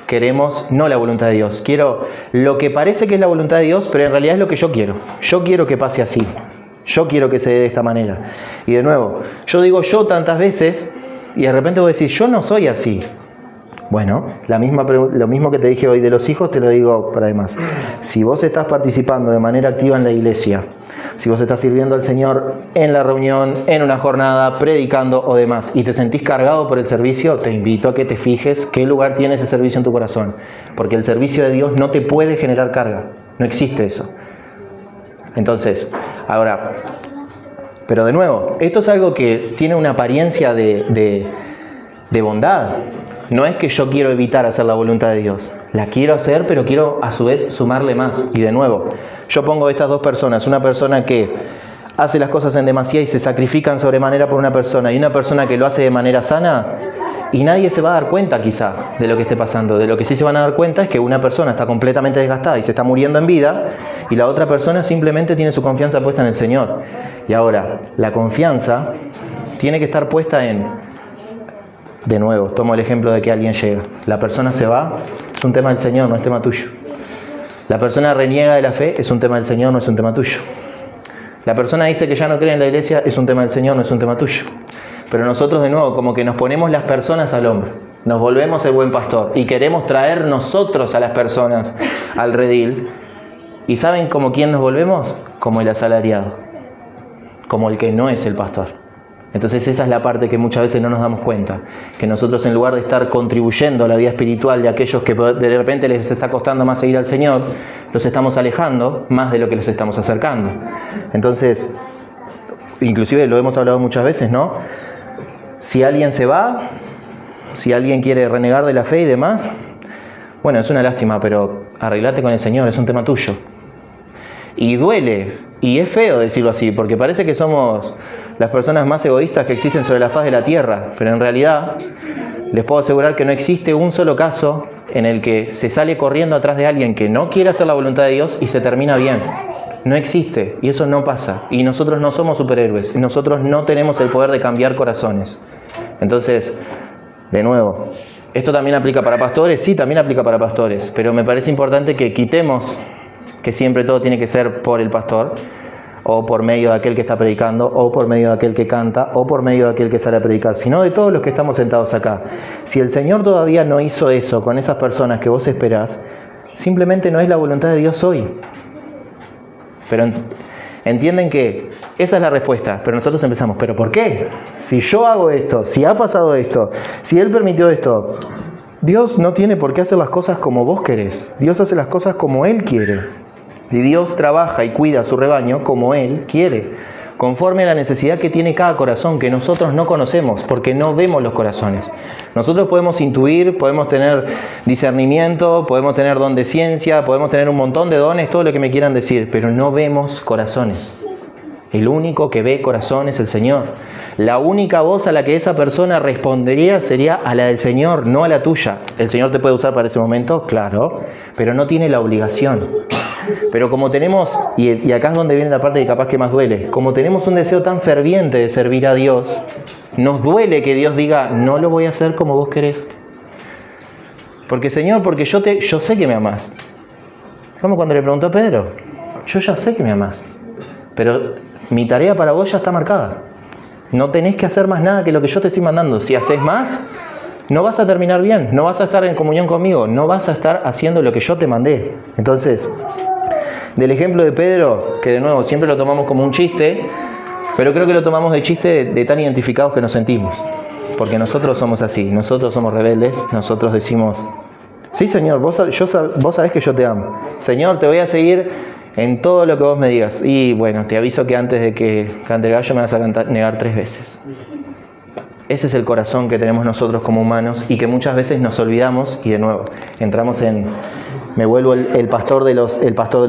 queremos no la voluntad de Dios. Quiero lo que parece que es la voluntad de Dios, pero en realidad es lo que yo quiero. Yo quiero que pase así. Yo quiero que se dé de esta manera. Y de nuevo, yo digo yo tantas veces y de repente voy a decir, yo no soy así. Bueno, lo mismo que te dije hoy de los hijos, te lo digo para demás. Si vos estás participando de manera activa en la iglesia, si vos estás sirviendo al Señor en la reunión, en una jornada, predicando o demás, y te sentís cargado por el servicio, te invito a que te fijes qué lugar tiene ese servicio en tu corazón. Porque el servicio de Dios no te puede generar carga. No existe eso. Entonces, ahora, pero de nuevo, esto es algo que tiene una apariencia de bondad. No es que yo quiero evitar hacer la voluntad de Dios. La quiero hacer, pero quiero a su vez sumarle más. Y de nuevo, yo pongo estas dos personas. Una persona que hace las cosas en demasía y se sacrifica en sobremanera por una persona. Y una persona que lo hace de manera sana. Y nadie se va a dar cuenta quizá de lo que esté pasando. De lo que sí se van a dar cuenta es que una persona está completamente desgastada y se está muriendo en vida. Y la otra persona simplemente tiene su confianza puesta en el Señor. Y ahora, la confianza tiene que estar puesta en... De nuevo, tomo el ejemplo de que alguien llega. La persona se va, es un tema del Señor, no es tema tuyo. La persona reniega de la fe, es un tema del Señor, no es un tema tuyo. La persona dice que ya no cree en la iglesia, es un tema del Señor, no es un tema tuyo. Pero nosotros de nuevo, como que nos ponemos las personas al hombro, nos volvemos el buen pastor y queremos traer nosotros a las personas al redil. ¿Y saben como quién nos volvemos? Como el asalariado, como el que no es el pastor. Entonces esa es la parte que muchas veces no nos damos cuenta, que nosotros en lugar de estar contribuyendo a la vida espiritual de aquellos que de repente les está costando más seguir al Señor, los estamos alejando más de lo que los estamos acercando. Entonces, inclusive lo hemos hablado muchas veces, ¿no? Si alguien se va, si alguien quiere renegar de la fe y demás, bueno, es una lástima, pero arreglate con el Señor, es un tema tuyo. Y duele, y es feo decirlo así, porque parece que somos las personas más egoístas que existen sobre la faz de la tierra, pero en realidad les puedo asegurar que no existe un solo caso en el que se sale corriendo atrás de alguien que no quiere hacer la voluntad de Dios y se termina bien. No existe, y eso no pasa. Y nosotros no somos superhéroes, y nosotros no tenemos el poder de cambiar corazones. Entonces, de nuevo, ¿esto también aplica para pastores? Sí, también aplica para pastores, pero me parece importante que quitemos que siempre todo tiene que ser por el pastor, o por medio de aquel que está predicando, o por medio de aquel que canta, o por medio de aquel que sale a predicar, sino de todos los que estamos sentados acá. Si el Señor todavía no hizo eso con esas personas que vos esperás, simplemente no es la voluntad de Dios hoy. Pero entienden que esa es la respuesta, pero nosotros empezamos, ¿pero por qué? Si yo hago esto, si ha pasado esto, si Él permitió esto, Dios no tiene por qué hacer las cosas como vos querés. Dios hace las cosas como Él quiere. Y Dios trabaja y cuida a su rebaño como Él quiere, conforme a la necesidad que tiene cada corazón, que nosotros no conocemos, porque no vemos los corazones. Nosotros podemos intuir, podemos tener discernimiento, podemos tener don de ciencia, podemos tener un montón de dones, todo lo que me quieran decir, pero no vemos corazones. El único que ve corazón es el Señor. La única voz a la que esa persona respondería sería a la del Señor, no a la tuya. ¿El Señor te puede usar para ese momento? Claro, pero no tiene la obligación. Pero como tenemos, y acá es donde viene la parte que capaz que más duele, como tenemos un deseo tan ferviente de servir a Dios, nos duele que Dios diga, no lo voy a hacer como vos querés. Porque Señor, porque yo sé que me amás. Como cuando le preguntó a Pedro, yo ya sé que me amás, pero mi tarea para vos ya está marcada. No tenés que hacer más nada que lo que yo te estoy mandando. Si haces más, no vas a terminar bien, no vas a estar en comunión conmigo, no vas a estar haciendo lo que yo te mandé. Entonces, del ejemplo de Pedro, que de nuevo siempre lo tomamos como un chiste, pero creo que lo tomamos de chiste de tan identificados que nos sentimos. Porque nosotros somos así, nosotros somos rebeldes, nosotros decimos, sí Señor, vos sabés que yo te amo. Señor, te voy a seguir en todo lo que vos me digas. Y bueno, te aviso que antes de que cante el gallo me vas a negar 3 veces. Ese es el corazón que tenemos nosotros como humanos y que muchas veces nos olvidamos y de nuevo entramos en... Me vuelvo el pastor de los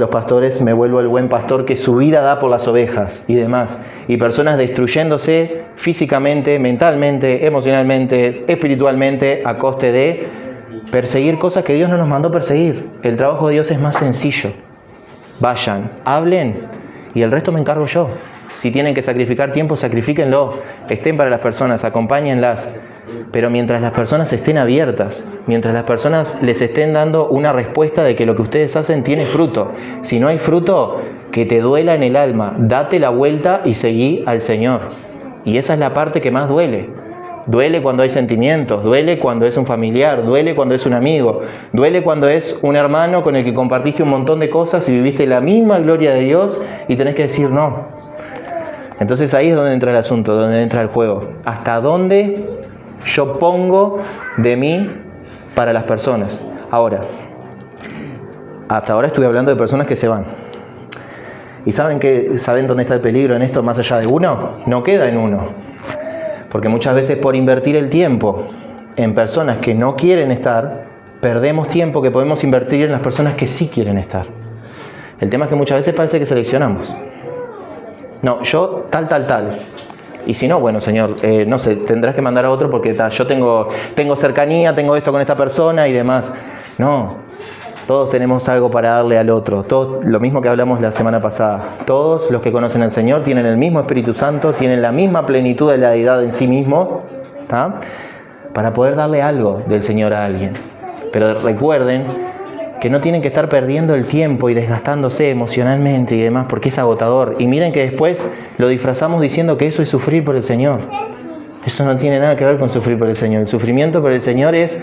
pastores, me vuelvo el buen pastor que su vida da por las ovejas y demás. Y personas destruyéndose físicamente, mentalmente, emocionalmente, espiritualmente a coste de perseguir cosas que Dios no nos mandó perseguir. El trabajo de Dios es más sencillo. Vayan, hablen y el resto me encargo yo. Si tienen que sacrificar tiempo, sacrifíquenlo. Estén para las personas, acompáñenlas. Pero mientras las personas estén abiertas, mientras las personas les estén dando una respuesta de que lo que ustedes hacen tiene fruto. Si no hay fruto, que te duela en el alma. Date la vuelta y seguí al Señor. Y esa es la parte que más duele. Duele cuando hay sentimientos, duele cuando es un familiar, duele cuando es un amigo, duele cuando es un hermano con el que compartiste un montón de cosas y viviste la misma gloria de Dios y tenés que decir no. Entonces ahí es donde entra el asunto, donde entra el juego. ¿Hasta dónde yo pongo de mí para las personas? Ahora, hasta ahora estuve hablando de personas que se van. ¿Y saben dónde está el peligro en esto más allá de uno? No queda en uno. Porque muchas veces por invertir el tiempo en personas que no quieren estar, perdemos tiempo que podemos invertir en las personas que sí quieren estar. El tema es que muchas veces parece que seleccionamos. No, yo tal. Y si no, bueno, Señor, no sé, tendrás que mandar a otro porque yo tengo cercanía, tengo esto con esta persona y demás. No, todos tenemos algo para darle al otro. Todos, lo mismo que hablamos la semana pasada. Todos los que conocen al Señor tienen el mismo Espíritu Santo, tienen la misma plenitud de la deidad en sí mismo, ¿tá? Para poder darle algo del Señor a alguien. Pero recuerden que no tienen que estar perdiendo el tiempo y desgastándose emocionalmente y demás porque es agotador. Y miren que después lo disfrazamos diciendo que eso es sufrir por el Señor. Eso no tiene nada que ver con sufrir por el Señor. El sufrimiento por el Señor es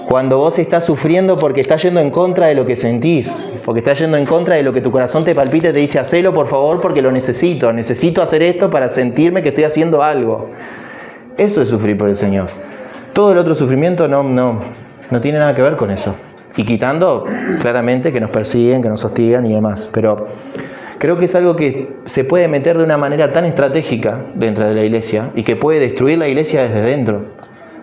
cuando vos estás sufriendo porque estás yendo en contra de lo que sentís, porque estás yendo en contra de lo que tu corazón te palpita y te dice, hacelo por favor porque lo necesito hacer esto para sentirme que estoy haciendo algo. Eso es sufrir por el Señor. Todo el otro sufrimiento no tiene nada que ver con eso. Y quitando claramente que nos persiguen, que nos hostigan y demás. Pero creo que es algo que se puede meter de una manera tan estratégica dentro de la iglesia y que puede destruir la iglesia desde dentro.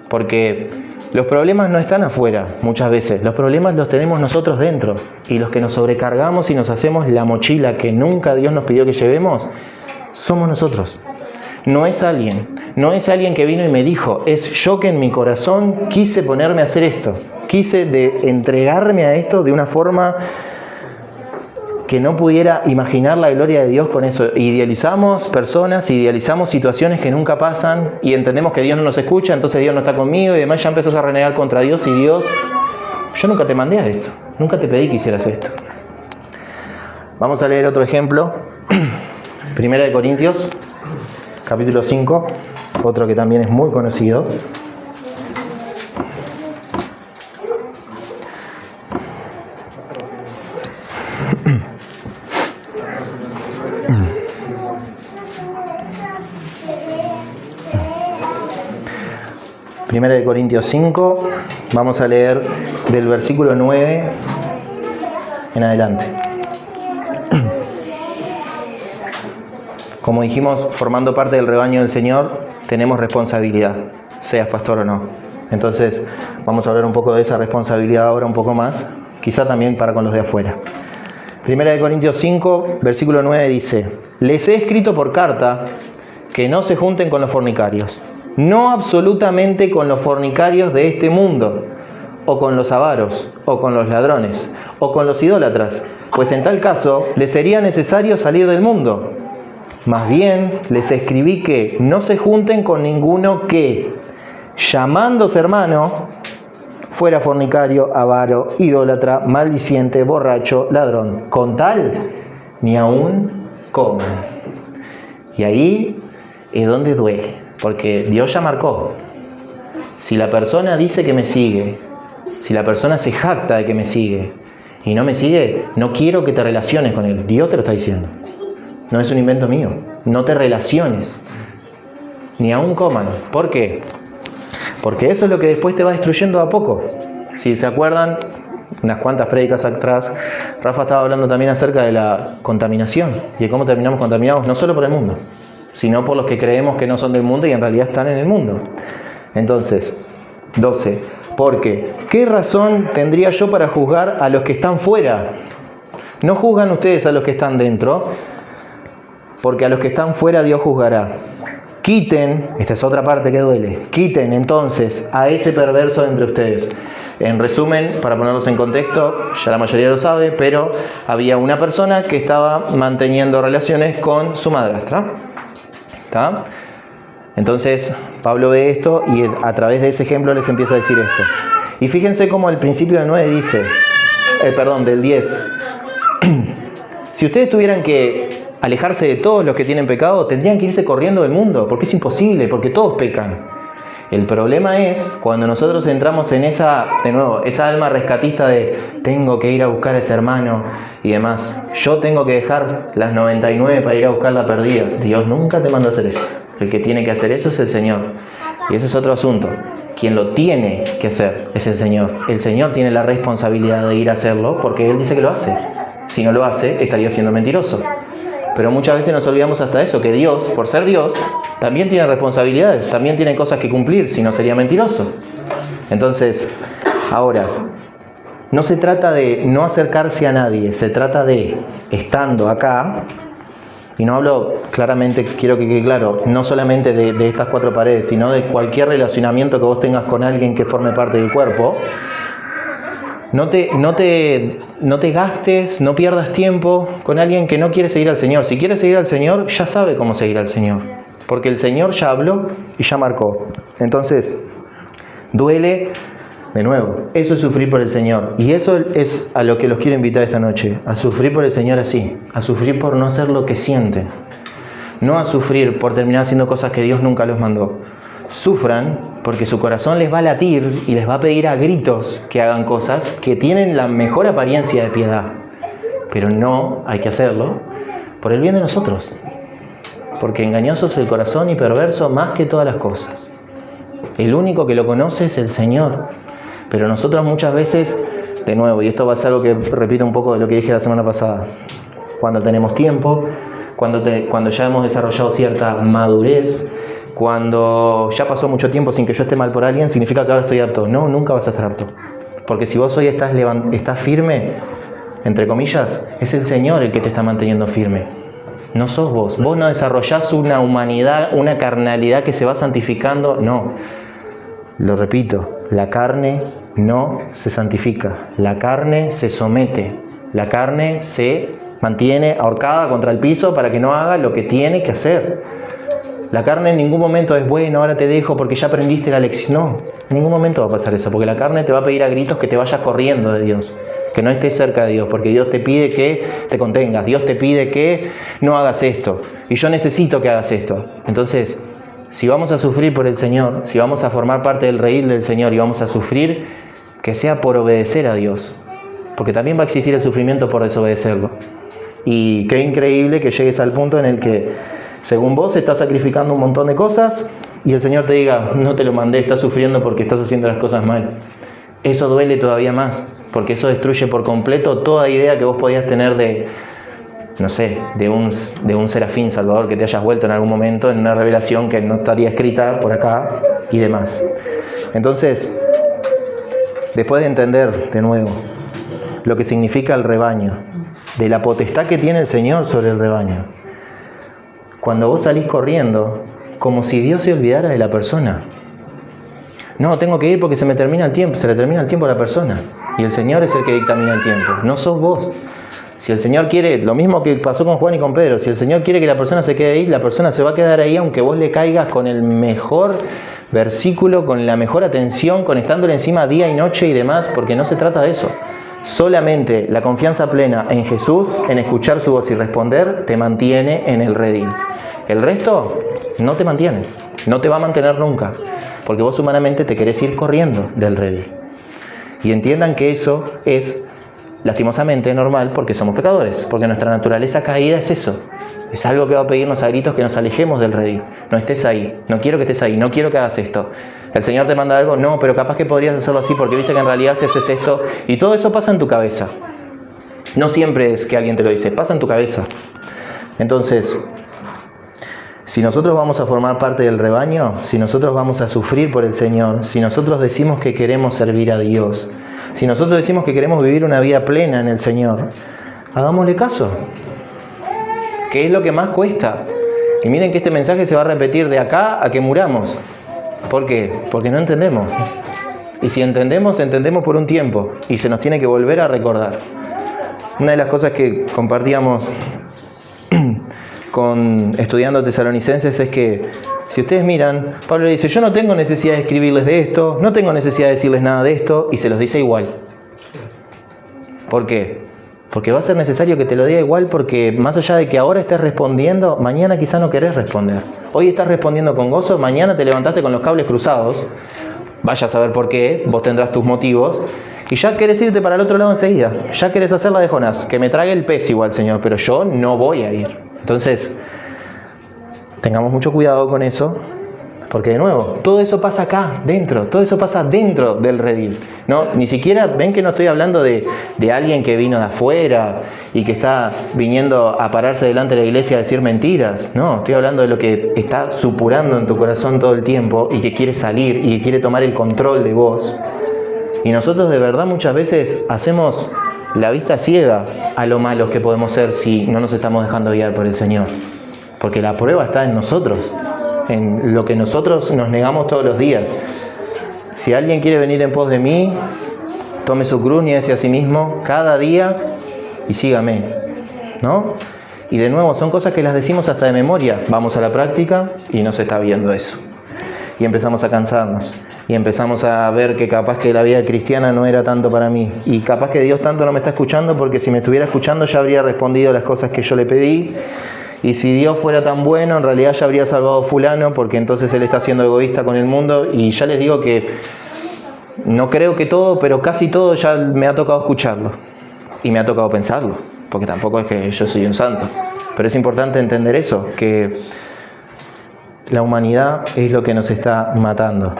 Porque los problemas no están afuera muchas veces, los problemas los tenemos nosotros dentro. Y los que nos sobrecargamos y nos hacemos la mochila que nunca Dios nos pidió que llevemos, somos nosotros. No es alguien que vino y me dijo, es yo que en mi corazón quise ponerme a hacer esto. Quise entregarme a esto de una forma que no pudiera imaginar la gloria de Dios con eso. Idealizamos personas, idealizamos situaciones que nunca pasan y entendemos que Dios no nos escucha, entonces Dios no está conmigo y demás, ya empezás a renegar contra Dios y Dios, yo nunca te mandé a esto, nunca te pedí que hicieras esto. Vamos a leer otro ejemplo, 1 Corintios, capítulo 5, otro que también es muy conocido. Primera de Corintios 5, vamos a leer del versículo 9 en adelante. Como dijimos, formando parte del rebaño del Señor, tenemos responsabilidad, seas pastor o no. Entonces, vamos a hablar un poco de esa responsabilidad ahora un poco más, quizá también para con los de afuera. Primera de Corintios 5, versículo 9 dice: les he escrito por carta que no se junten con los fornicarios. No absolutamente con los fornicarios de este mundo, o con los avaros, o con los ladrones, o con los idólatras, pues en tal caso les sería necesario salir del mundo. Más bien les escribí que no se junten con ninguno que, llamándose hermano, fuera fornicario, avaro, idólatra, maldiciente, borracho, ladrón, con tal ni aún coman. Y ahí es donde duele. Porque Dios ya marcó. Si la persona dice que me sigue, si la persona se jacta de que me sigue y no me sigue, no quiero que te relaciones con él. Dios te lo está diciendo. No es un invento mío. No te relaciones. Ni aún coman. ¿Por qué? Porque eso es lo que después te va destruyendo a poco. Si se acuerdan, unas cuantas prédicas atrás, Rafa estaba hablando también acerca de la contaminación y de cómo terminamos contaminados no solo por el mundo, sino por los que creemos que no son del mundo y en realidad están en el mundo. Entonces, 12. Porque, ¿qué razón tendría yo para juzgar a los que están fuera? No juzgan ustedes a los que están dentro, porque a los que están fuera Dios juzgará. Quiten, esta es otra parte que duele, quiten entonces a ese perverso entre ustedes. En resumen, para ponerlos en contexto, ya la mayoría lo sabe, pero había una persona que estaba manteniendo relaciones con su madrastra. ¿Está? Entonces, Pablo ve esto y a través de ese ejemplo les empieza a decir esto. Y fíjense cómo al principio del 9 dice, del 10. Si ustedes tuvieran que alejarse de todos los que tienen pecado, tendrían que irse corriendo del mundo, porque es imposible, porque todos pecan. El problema es cuando nosotros entramos en esa alma rescatista de tengo que ir a buscar a ese hermano y demás. Yo tengo que dejar las 99 para ir a buscar la perdida. Dios nunca te manda a hacer eso. El que tiene que hacer eso es el Señor. Y ese es otro asunto. Quien lo tiene que hacer es el Señor. El Señor tiene la responsabilidad de ir a hacerlo porque Él dice que lo hace. Si no lo hace, estaría siendo mentiroso. Pero muchas veces nos olvidamos hasta eso, que Dios, por ser Dios, también tiene responsabilidades, también tiene cosas que cumplir, si no sería mentiroso. Entonces, ahora, no se trata de no acercarse a nadie, se trata de, estando acá, y no hablo claramente, quiero que quede claro, no solamente de estas 4 paredes, sino de cualquier relacionamiento que vos tengas con alguien que forme parte del cuerpo. No te gastes, no pierdas tiempo con alguien que no quiere seguir al Señor. Si quiere seguir al Señor, ya sabe cómo seguir al Señor. Porque el Señor ya habló y ya marcó. Entonces, duele de nuevo. Eso es sufrir por el Señor. Y eso es a lo que los quiero invitar esta noche. A sufrir por el Señor así. A sufrir por no hacer lo que sienten. No a sufrir por terminar haciendo cosas que Dios nunca los mandó. Sufran porque su corazón les va a latir y les va a pedir a gritos que hagan cosas que tienen la mejor apariencia de piedad. Pero no hay que hacerlo por el bien de nosotros. Porque engañoso es el corazón y perverso más que todas las cosas. El único que lo conoce es el Señor. Pero nosotros muchas veces, de nuevo, y esto va a ser algo que repito un poco de lo que dije la semana pasada, cuando tenemos tiempo, cuando ya hemos desarrollado cierta madurez, cuando ya pasó mucho tiempo sin que yo esté mal por alguien, significa que ahora estoy apto. No, nunca vas a estar apto. Porque si vos hoy estás firme, entre comillas, es el Señor el que te está manteniendo firme. No sos vos. Vos no desarrollás una humanidad, una carnalidad que se va santificando. No. Lo repito, la carne no se santifica. La carne se somete. La carne se mantiene ahorcada contra el piso para que no haga lo que tiene que hacer. La carne en ningún momento es bueno, ahora te dejo porque ya aprendiste la lección. No, en ningún momento va a pasar eso, porque la carne te va a pedir a gritos que te vayas corriendo de Dios, que no estés cerca de Dios, porque Dios te pide que te contengas, Dios te pide que no hagas esto, y yo necesito que hagas esto. Entonces, si vamos a sufrir por el Señor, si vamos a formar parte del redil del Señor y vamos a sufrir, que sea por obedecer a Dios, porque también va a existir el sufrimiento por desobedecerlo. Y qué increíble que llegues al punto en el que según vos estás sacrificando un montón de cosas y el Señor te diga, no te lo mandé, estás sufriendo porque estás haciendo las cosas mal. Eso duele todavía más, porque eso destruye por completo toda idea que vos podías tener de un serafín salvador que te hayas vuelto en algún momento, en una revelación que no estaría escrita por acá y demás. Entonces, después de entender de nuevo lo que significa el rebaño, de la potestad que tiene el Señor sobre el rebaño, cuando vos salís corriendo, como si Dios se olvidara de la persona. No, tengo que ir porque se me termina el tiempo, se le termina el tiempo a la persona. Y el Señor es el que dictamina el tiempo, no sos vos. Si el Señor quiere, lo mismo que pasó con Juan y con Pedro, si el Señor quiere que la persona se quede ahí, la persona se va a quedar ahí aunque vos le caigas con el mejor versículo, con la mejor atención, conectándole encima día y noche y demás, porque no se trata de eso. Solamente la confianza plena en Jesús, en escuchar su voz y responder, te mantiene en el redil. El resto no te mantiene, no te va a mantener nunca, porque vos humanamente te querés ir corriendo del redil. Y entiendan que eso es lastimosamente normal porque somos pecadores, porque nuestra naturaleza caída es eso. Es algo que va a pedirnos a gritos que nos alejemos del redil. No estés ahí, no quiero que estés ahí, no quiero que hagas esto. El Señor te manda algo, no, pero capaz que podrías hacerlo así porque viste que en realidad si haces esto, y todo eso pasa en tu cabeza. No siempre es que alguien te lo dice, pasa en tu cabeza. Entonces, si nosotros vamos a formar parte del rebaño, si nosotros vamos a sufrir por el Señor, si nosotros decimos que queremos servir a Dios, si nosotros decimos que queremos vivir una vida plena en el Señor, hagámosle caso. ¿Qué es lo que más cuesta? Y miren que este mensaje se va a repetir de acá a que muramos. ¿Por qué? Porque no entendemos. Y si entendemos, entendemos por un tiempo. Y se nos tiene que volver a recordar. Una de las cosas que compartíamos estudiando Tesalonicenses es que, si ustedes miran, Pablo dice, yo no tengo necesidad de escribirles de esto, no tengo necesidad de decirles nada de esto, y se los dice igual. ¿Por qué? Porque va a ser necesario que te lo diga igual, porque más allá de que ahora estés respondiendo, mañana quizá no querés responder. Hoy estás respondiendo con gozo, mañana te levantaste con los cables cruzados, vaya a saber por qué, vos tendrás tus motivos, y ya querés irte para el otro lado enseguida. Ya querés hacer la de Jonás, que me trague el pez igual, Señor, pero yo no voy a ir. Entonces, tengamos mucho cuidado con eso, porque de nuevo, todo eso pasa acá, dentro, todo eso pasa dentro del redil. No, ni siquiera, ven que no estoy hablando de alguien que vino de afuera y que está viniendo a pararse delante de la iglesia a decir mentiras. No, estoy hablando de lo que está supurando en tu corazón todo el tiempo y que quiere salir y que quiere tomar el control de vos. Y nosotros de verdad muchas veces hacemos la vista ciega a lo malos que podemos ser si no nos estamos dejando guiar por el Señor. Porque la prueba está en nosotros, en lo que nosotros nos negamos todos los días. Si alguien quiere venir en pos de mí, tome su cruz, niéguese a sí mismo cada día y sígame, ¿no? Y de nuevo, son cosas que las decimos hasta de memoria. Vamos a la práctica y no se está viendo eso. Y empezamos a cansarnos. Y empezamos a ver que capaz que la vida cristiana no era tanto para mí. Y capaz que Dios tanto no me está escuchando, porque si me estuviera escuchando ya habría respondido las cosas que yo le pedí. Y si Dios fuera tan bueno, en realidad ya habría salvado a fulano, porque entonces Él está siendo egoísta con el mundo. Y ya les digo que no creo que todo, pero casi todo ya me ha tocado escucharlo. Y me ha tocado pensarlo, porque tampoco es que yo soy un santo. Pero es importante entender eso, que la humanidad es lo que nos está matando.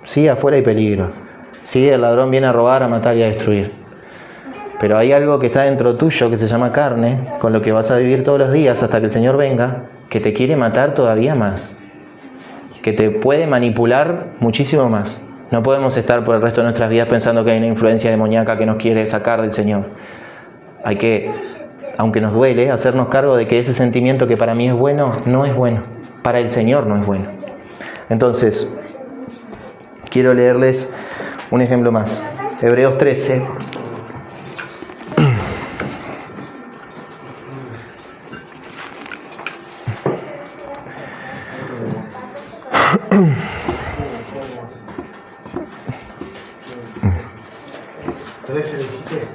Sí, afuera hay peligro. Sí, el ladrón viene a robar, a matar y a destruir. Pero hay algo que está dentro tuyo que se llama carne, con lo que vas a vivir todos los días hasta que el Señor venga, que te quiere matar todavía más. Que te puede manipular muchísimo más. No podemos estar por el resto de nuestras vidas pensando que hay una influencia demoníaca que nos quiere sacar del Señor. Hay que, aunque nos duele, hacernos cargo de que ese sentimiento que para mí es bueno, no es bueno. Para el Señor no es bueno. Entonces, quiero leerles un ejemplo más. Hebreos 13.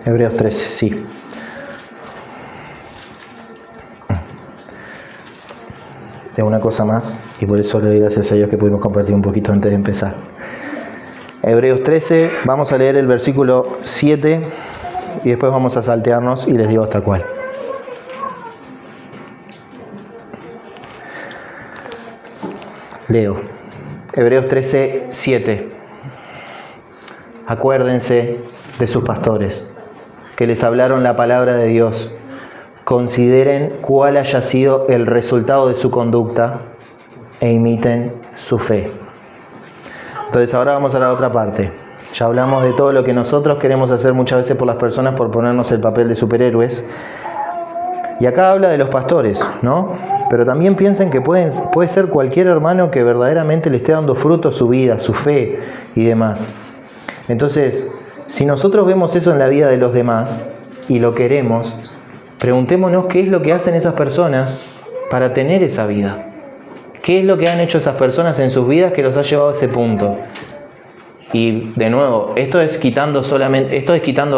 Hebreos 13, sí. De una cosa más, y por eso le doy gracias a Dios que pudimos compartir un poquito antes de empezar. Hebreos 13, vamos a leer el versículo 7 y después vamos a saltearnos y les digo hasta cuál. Leo. Hebreos 13, 7. Acuérdense de sus pastores, que les hablaron la palabra de Dios. Consideren cuál haya sido el resultado de su conducta e imiten su fe. Entonces ahora vamos a la otra parte. Ya hablamos de todo lo que nosotros queremos hacer muchas veces por las personas por ponernos el papel de superhéroes. Y acá habla de los pastores, ¿no? Pero también piensen que puede ser cualquier hermano que verdaderamente le esté dando fruto a su vida, su fe y demás. Entonces, si nosotros vemos eso en la vida de los demás y lo queremos, preguntémonos qué es lo que hacen esas personas para tener esa vida. ¿Qué es lo que han hecho esas personas en sus vidas que los ha llevado a ese punto? Y de nuevo, esto es quitando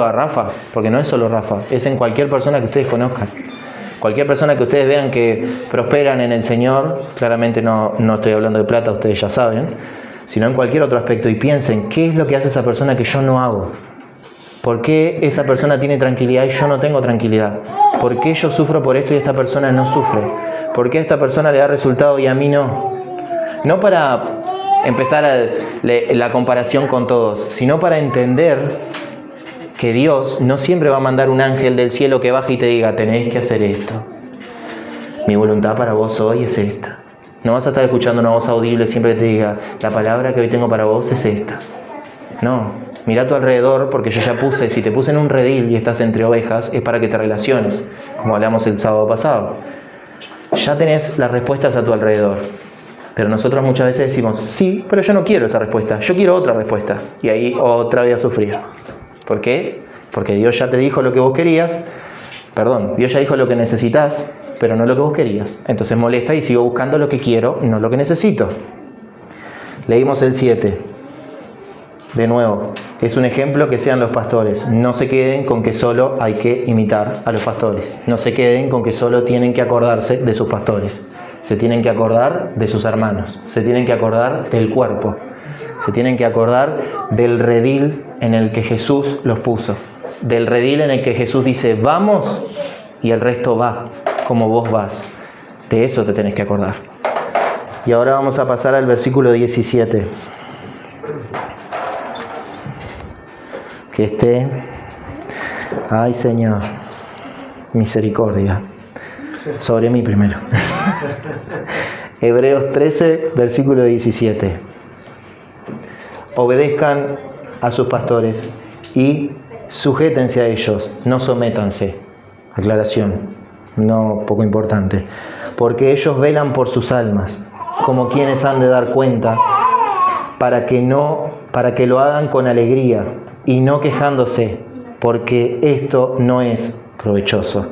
a Rafa, porque no es solo Rafa, es en cualquier persona que ustedes conozcan. Cualquier persona que ustedes vean que prosperan en el Señor, claramente no estoy hablando de plata, ustedes ya saben, sino en cualquier otro aspecto, y piensen, ¿qué es lo que hace esa persona que yo no hago? ¿Por qué esa persona tiene tranquilidad y yo no tengo tranquilidad? ¿Por qué yo sufro por esto y esta persona no sufre? ¿Por qué a esta persona le da resultado y a mí no? No para empezar la comparación con todos, sino para entender que Dios no siempre va a mandar un ángel del cielo que baje y te diga, tenéis que hacer esto. Mi voluntad para vos hoy es esta. No vas a estar escuchando una voz audible siempre que te diga, la palabra que hoy tengo para vos es esta. No, mira a tu alrededor, porque yo ya si te puse en un redil y estás entre ovejas, es para que te relaciones, como hablamos el sábado pasado. ya tenés las respuestas a tu alrededor. Pero nosotros muchas veces decimos, sí, pero yo no quiero esa respuesta, yo quiero otra respuesta. Y ahí otra vez a sufrir. ¿Por qué? Porque Dios ya te dijo lo que vos querías, Dios ya dijo lo que necesitas, pero no lo que vos querías. Entonces molesta y sigo buscando lo que quiero, no lo que necesito. Leímos el 7. De nuevo, es un ejemplo que sean los pastores. No se queden con que solo hay que imitar a los pastores. No se queden con que solo tienen que acordarse de sus pastores. Se tienen que acordar de sus hermanos. Se tienen que acordar del cuerpo. Se tienen que acordar del redil en el que Jesús los puso. Del redil en el que Jesús dice, vamos, y el resto va, como vos vas. De eso te tenés que acordar. Y ahora vamos a pasar al versículo 17. Que esté, ay Señor, misericordia, sobre mí primero. Hebreos 13, versículo 17. Obedezcan a sus pastores y sujétense a ellos, no sométanse. Aclaración, no poco importante. Porque ellos velan por sus almas, como quienes han de dar cuenta, para que lo hagan con alegría y no quejándose, porque esto no es provechoso.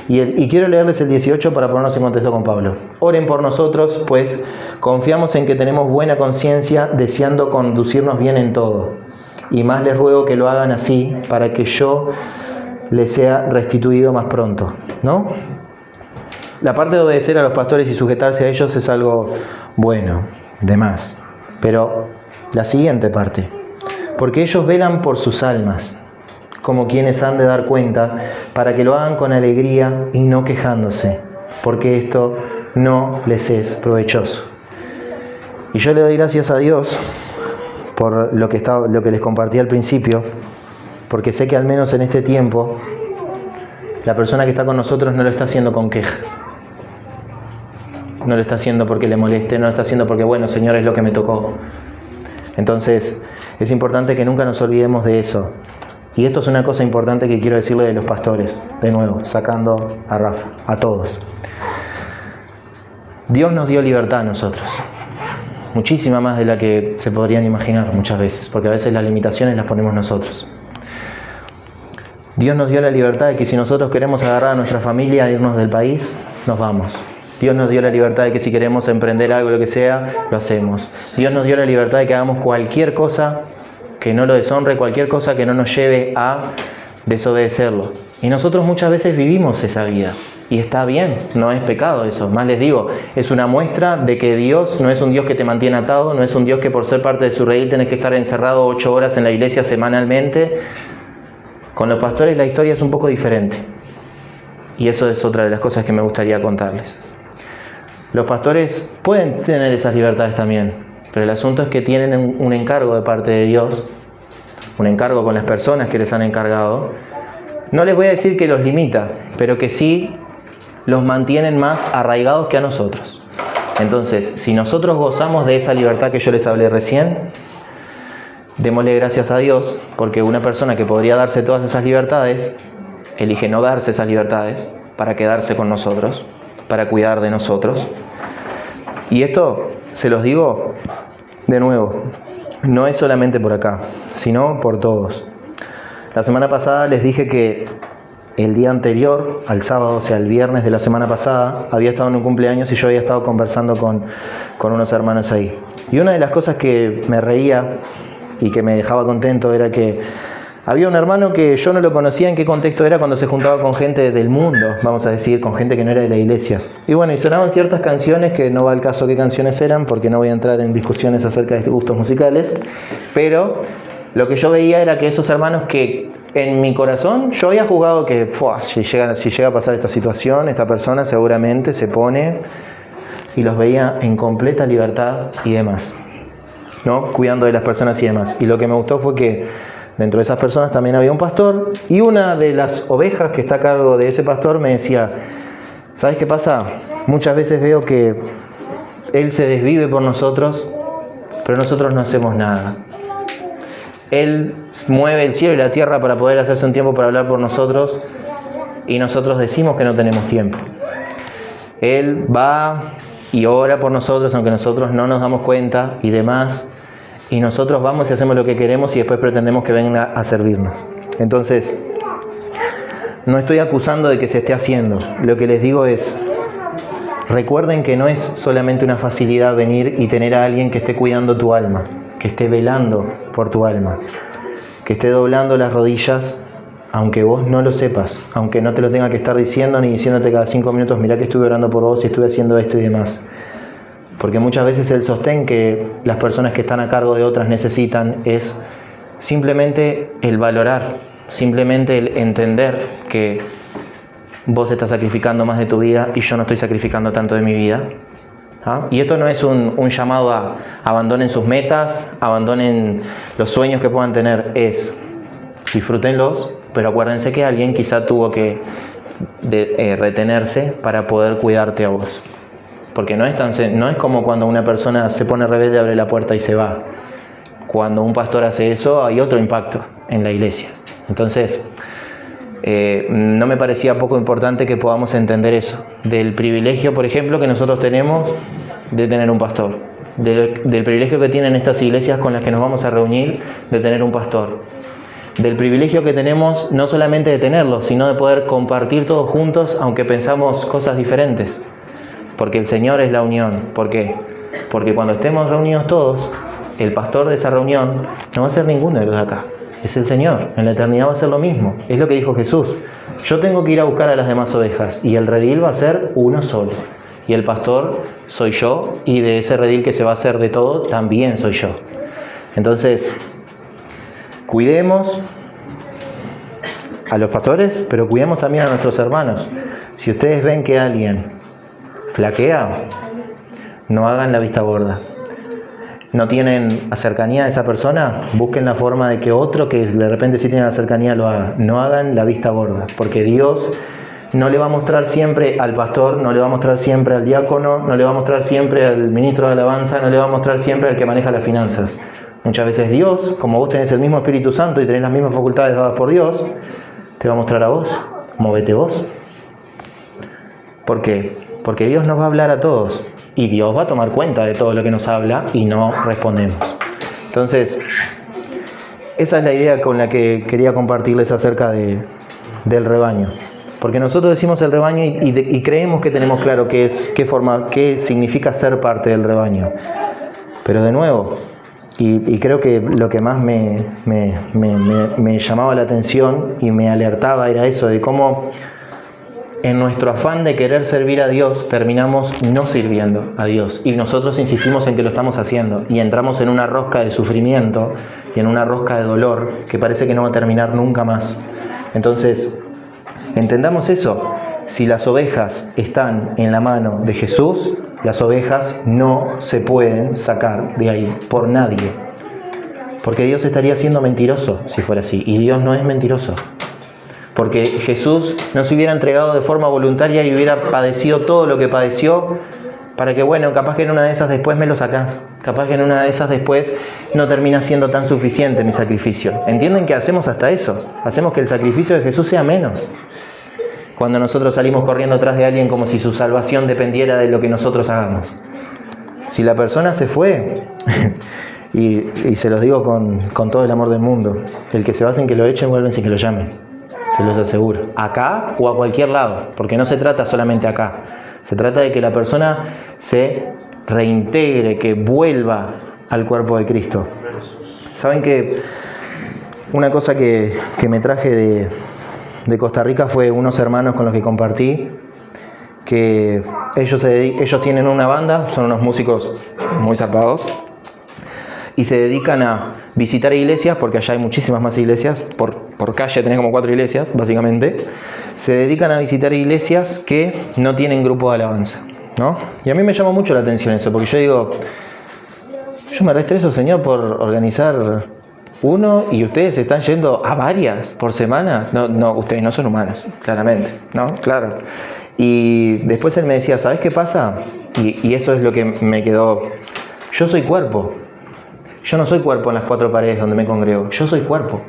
Y quiero leerles el 18 para ponernos en contexto con Pablo. Oren por nosotros, pues confiamos en que tenemos buena conciencia, deseando conducirnos bien en todo. Y más les ruego que lo hagan así, para que yo les sea restituido más pronto. ¿No? La parte de obedecer a los pastores y sujetarse a ellos es algo bueno, de más. Pero la siguiente parte, porque ellos velan por sus almas, como quienes han de dar cuenta, para que lo hagan con alegría y no quejándose, porque esto no les es provechoso. Y yo le doy gracias a Dios por lo que les compartí al principio, porque sé que al menos en este tiempo, la persona que está con nosotros no lo está haciendo con queja. No lo está haciendo porque le moleste, no lo está haciendo porque, bueno, Señor, es lo que me tocó. Entonces, es importante que nunca nos olvidemos de eso. Y esto es una cosa importante que quiero decirle de los pastores, de nuevo, sacando a Rafa, a todos. Dios nos dio libertad a nosotros, muchísima más de la que se podrían imaginar muchas veces, porque a veces las limitaciones las ponemos nosotros. Dios nos dio la libertad de que si nosotros queremos agarrar a nuestra familia e irnos del país, nos vamos. Dios nos dio la libertad de que si queremos emprender algo, lo que sea, lo hacemos. Dios nos dio la libertad de que hagamos cualquier cosa que no lo deshonre, cualquier cosa que no nos lleve a desobedecerlo. Y nosotros muchas veces vivimos esa vida. Y está bien, no es pecado eso. Más les digo, es una muestra de que Dios no es un Dios que te mantiene atado, no es un Dios que por ser parte de su redil tenés que estar encerrado 8 horas en la iglesia semanalmente. Con los pastores la historia es un poco diferente. Y eso es otra de las cosas que me gustaría contarles. Los pastores pueden tener esas libertades también, pero el asunto es que tienen un encargo de parte de Dios, un encargo con las personas que les han encargado. No les voy a decir que los limita, pero que sí los mantienen más arraigados que a nosotros. Entonces, si nosotros gozamos de esa libertad que yo les hablé recién, démosle gracias a Dios, porque una persona que podría darse todas esas libertades, elige no darse esas libertades para quedarse con nosotros, para cuidar de nosotros. Y esto, se los digo de nuevo, no es solamente por acá, sino por todos. La semana pasada les dije que el día anterior, al sábado, o sea, el viernes de la semana pasada, había estado en un cumpleaños y yo había estado conversando con unos hermanos ahí. Y una de las cosas que me reía y que me dejaba contento era que había un hermano que yo no lo conocía en qué contexto era cuando se juntaba con gente del mundo, vamos a decir, con gente que no era de la iglesia. Y bueno, y sonaban ciertas canciones, que no va al caso qué canciones eran, porque no voy a entrar en discusiones acerca de gustos musicales, pero lo que yo veía era que esos hermanos que en mi corazón yo había jugado que si llega a pasar esta situación, esta persona seguramente se pone, y los veía en completa libertad y demás, ¿no? Cuidando de las personas y demás. Y lo que me gustó fue que dentro de esas personas también había un pastor, y una de las ovejas que está a cargo de ese pastor me decía, ¿sabes qué pasa? Muchas veces veo que él se desvive por nosotros, pero nosotros no hacemos nada. Él mueve el cielo y la tierra para poder hacerse un tiempo para hablar por nosotros, y nosotros decimos que no tenemos tiempo. Él va y ora por nosotros, aunque nosotros no nos damos cuenta y demás. Y nosotros vamos y hacemos lo que queremos y después pretendemos que venga a servirnos. Entonces, no estoy acusando de que se esté haciendo. Lo que les digo es, recuerden que no es solamente una facilidad venir y tener a alguien que esté cuidando tu alma, que esté velando por tu alma, que esté doblando las rodillas, aunque vos no lo sepas, aunque no te lo tenga que estar diciendo ni diciéndote cada 5 minutos, mirá que estuve orando por vos y estuve haciendo esto y demás. Porque muchas veces el sostén que las personas que están a cargo de otras necesitan es simplemente el valorar, simplemente el entender que vos estás sacrificando más de tu vida y yo no estoy sacrificando tanto de mi vida. ¿Ah? Y esto no es un llamado a abandonen sus metas, abandonen los sueños que puedan tener, es disfrútenlos, pero acuérdense que alguien quizá tuvo que retenerse para poder cuidarte a vos. Porque no es como cuando una persona se pone rebelde, abre la puerta y se va. Cuando un pastor hace eso, hay otro impacto en la iglesia. Entonces, no me parecía poco importante que podamos entender eso. Del privilegio, por ejemplo, que nosotros tenemos de tener un pastor. Del privilegio que tienen estas iglesias con las que nos vamos a reunir de tener un pastor. Del privilegio que tenemos no solamente de tenerlo, sino de poder compartir todos juntos, aunque pensamos cosas diferentes. Porque el Señor es la unión. ¿Por qué? Porque cuando estemos reunidos todos, el pastor de esa reunión no va a ser ninguno de los de acá. Es el Señor. En la eternidad va a ser lo mismo. Es lo que dijo Jesús. Yo tengo que ir a buscar a las demás ovejas y el redil va a ser uno solo. Y el pastor soy yo y de ese redil que se va a hacer de todo también soy yo. Entonces, cuidemos a los pastores, pero cuidemos también a nuestros hermanos. Si ustedes ven que alguien flaquea, no hagan la vista gorda. No tienen cercanía a esa persona, busquen la forma de que otro que de repente sí tiene la cercanía lo haga. No hagan la vista gorda, porque Dios no le va a mostrar siempre al pastor, no le va a mostrar siempre al diácono, no le va a mostrar siempre al ministro de alabanza, no le va a mostrar siempre al que maneja las finanzas. Muchas veces Dios, como vos tenés el mismo Espíritu Santo y tenés las mismas facultades dadas por Dios, te va a mostrar a vos, movete vos. ¿Por qué? Porque Dios nos va a hablar a todos y Dios va a tomar cuenta de todo lo que nos habla y no respondemos. Entonces, esa es la idea con la que quería compartirles acerca del rebaño. Porque nosotros decimos el rebaño y creemos que tenemos claro qué significa ser parte del rebaño. Pero de nuevo, y creo que lo que más me llamaba la atención y me alertaba era eso, de cómo en nuestro afán de querer servir a Dios, terminamos no sirviendo a Dios. Y nosotros insistimos en que lo estamos haciendo. Y entramos en una rosca de sufrimiento y en una rosca de dolor que parece que no va a terminar nunca más. Entonces, entendamos eso. Si las ovejas están en la mano de Jesús, las ovejas no se pueden sacar de ahí por nadie. Porque Dios estaría siendo mentiroso si fuera así. Y Dios no es mentiroso. Porque Jesús no se hubiera entregado de forma voluntaria y hubiera padecido todo lo que padeció para que, bueno, capaz que en una de esas después me lo sacás. Capaz que en una de esas después no termina siendo tan suficiente mi sacrificio. ¿Entienden que hacemos hasta eso? Hacemos que el sacrificio de Jesús sea menos. Cuando nosotros salimos corriendo atrás de alguien como si su salvación dependiera de lo que nosotros hagamos. Si la persona se fue, y se los digo con todo el amor del mundo, el que se va sin que lo echen, vuelven sin que lo llamen. Se los aseguro. Acá o a cualquier lado, porque no se trata solamente acá. Se trata de que la persona se reintegre, que vuelva al cuerpo de Cristo. Saben que una cosa que me traje de Costa Rica fue unos hermanos con los que compartí, que ellos tienen una banda, son unos músicos muy zarpados, y se dedican a visitar iglesias, porque allá hay muchísimas más iglesias, por calle tenés como 4 iglesias, básicamente. Se dedican a visitar iglesias que no tienen grupo de alabanza, ¿no? Y a mí me llama mucho la atención eso, porque yo digo, yo me reestreso, Señor, por organizar uno y ustedes están yendo a varias por semana. No, ustedes no son humanos, claramente, ¿no? Claro. Y después él me decía, ¿sabes qué pasa? Y eso es lo que me quedó. Yo soy cuerpo. Yo no soy cuerpo en las 4 paredes donde me congrego. Yo soy cuerpo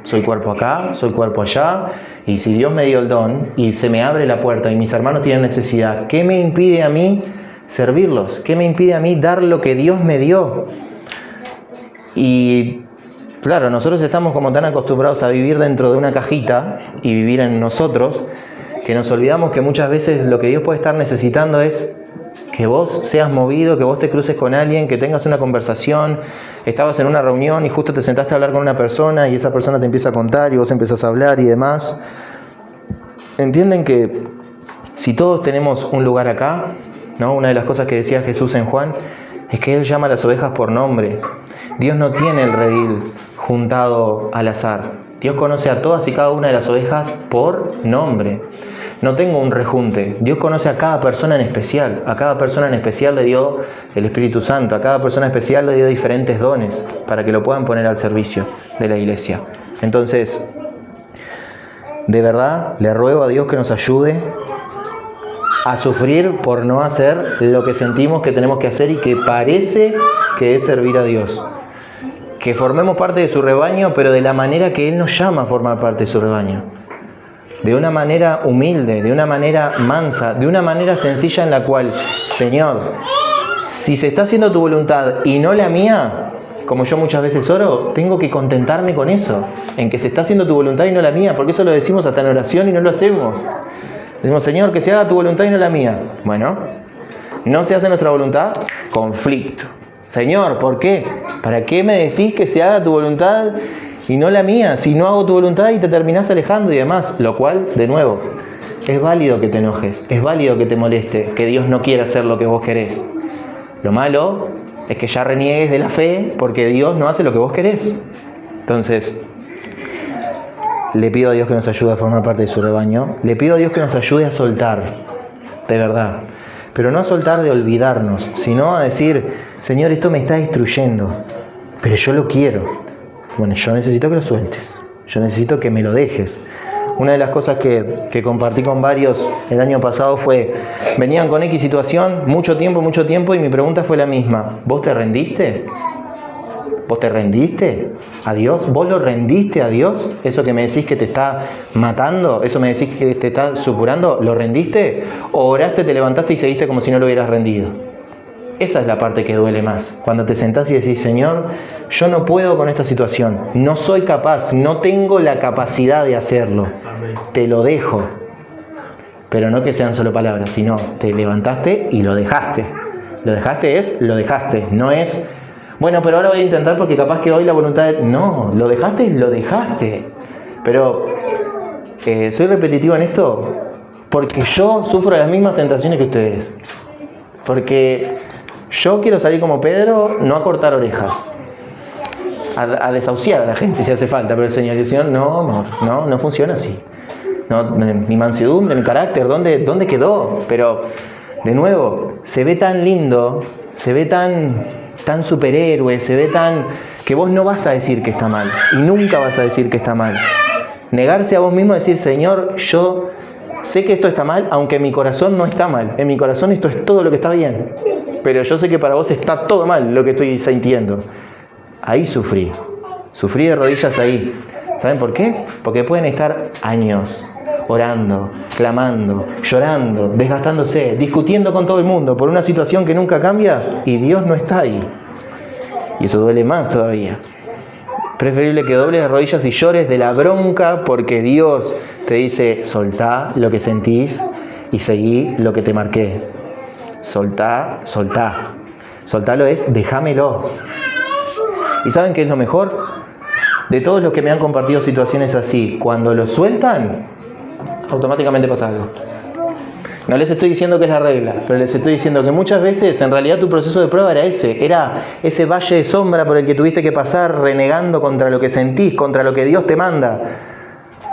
acá, soy cuerpo allá. Y si Dios me dio el don y se me abre la puerta y mis hermanos tienen necesidad, ¿qué me impide a mí servirlos? ¿Qué me impide a mí dar lo que Dios me dio? Y claro, nosotros estamos como tan acostumbrados a vivir dentro de una cajita y vivir en nosotros, que nos olvidamos que muchas veces lo que Dios puede estar necesitando es que vos seas movido, que vos te cruces con alguien, que tengas una conversación. Estabas en una reunión y justo te sentaste a hablar con una persona y esa persona te empieza a contar y vos empezás a hablar y demás. Entienden que si todos tenemos un lugar acá, ¿no? Una de las cosas que decía Jesús en Juan es que Él llama a las ovejas por nombre. Dios no tiene el redil juntado al azar. Dios conoce a todas y cada una de las ovejas por nombre. No tengo un rejunte. Dios conoce a cada persona en especial. A cada persona en especial le dio el Espíritu Santo. A cada persona especial le dio diferentes dones para que lo puedan poner al servicio de la iglesia. Entonces, de verdad, le ruego a Dios que nos ayude a sufrir por no hacer lo que sentimos que tenemos que hacer y que parece que es servir a Dios. Que formemos parte de su rebaño, pero de la manera que Él nos llama a formar parte de su rebaño. De una manera humilde, de una manera mansa, de una manera sencilla en la cual, Señor, si se está haciendo tu voluntad y no la mía, como yo muchas veces oro, tengo que contentarme con eso, en que se está haciendo tu voluntad y no la mía, porque eso lo decimos hasta en oración y no lo hacemos. Decimos, Señor, que se haga tu voluntad y no la mía. Bueno, no se hace nuestra voluntad, conflicto. Señor, ¿por qué? ¿Para qué me decís que se haga tu voluntad y no la mía? Si no hago tu voluntad y te terminás alejando y demás. Lo cual, de nuevo, es válido que te enojes, es válido que te moleste, que Dios no quiera hacer lo que vos querés. Lo malo es que ya reniegues de la fe porque Dios no hace lo que vos querés. Entonces, le pido a Dios que nos ayude a formar parte de su rebaño. Le pido a Dios que nos ayude a soltar, de verdad. Pero no a soltar de olvidarnos, sino a decir, Señor, esto me está destruyendo, pero yo lo quiero. Bueno, yo necesito que lo sueltes. Yo necesito que me lo dejes. Una de las cosas que compartí con varios el año pasado fue, venían con X situación, mucho tiempo, y mi pregunta fue la misma. ¿Vos te rendiste? ¿Vos te rendiste a Dios? ¿Vos lo rendiste a Dios? ¿Eso que me decís que te está matando? ¿Eso me decís que te está supurando? ¿Lo rendiste? ¿O oraste, te levantaste y seguiste como si no lo hubieras rendido? Esa es la parte que duele más. Cuando te sentás y decís, Señor, yo no puedo con esta situación. No soy capaz, no tengo la capacidad de hacerlo. Te lo dejo. Pero no que sean solo palabras, sino te levantaste y lo dejaste. Lo dejaste, no es... Bueno, pero ahora voy a intentar porque capaz que hoy la voluntad... No, lo dejaste. Pero soy repetitivo en esto porque yo sufro las mismas tentaciones que ustedes. Porque yo quiero salir como Pedro, no a cortar orejas, a desahuciar a la gente si hace falta. Pero el Señor dice, no, amor, no funciona así. No, mi mansedumbre, mi carácter, ¿dónde quedó? Pero, de nuevo, se ve tan lindo, se ve tan superhéroe, se ve tan... que vos no vas a decir que está mal, y nunca vas a decir que está mal. Negarse a vos mismo, decir, Señor, yo sé que esto está mal, aunque en mi corazón no está mal. En mi corazón esto es todo lo que está bien. Pero yo sé que para vos está todo mal lo que estoy sintiendo. Ahí sufrí de rodillas ahí. ¿Saben por qué? Porque pueden estar años orando, clamando, llorando, desgastándose, discutiendo con todo el mundo por una situación que nunca cambia y Dios no está ahí. Y eso duele más todavía. Preferible que dobles las rodillas y llores de la bronca porque Dios te dice, soltá lo que sentís y seguí lo que te marqué. Soltá. Soltalo es, déjamelo. ¿Y saben qué es lo mejor? De todos los que me han compartido situaciones así, cuando lo sueltan, automáticamente pasa algo. No les estoy diciendo que es la regla, pero les estoy diciendo que muchas veces en realidad tu proceso de prueba era ese valle de sombra por el que tuviste que pasar renegando contra lo que sentís, contra lo que Dios te manda.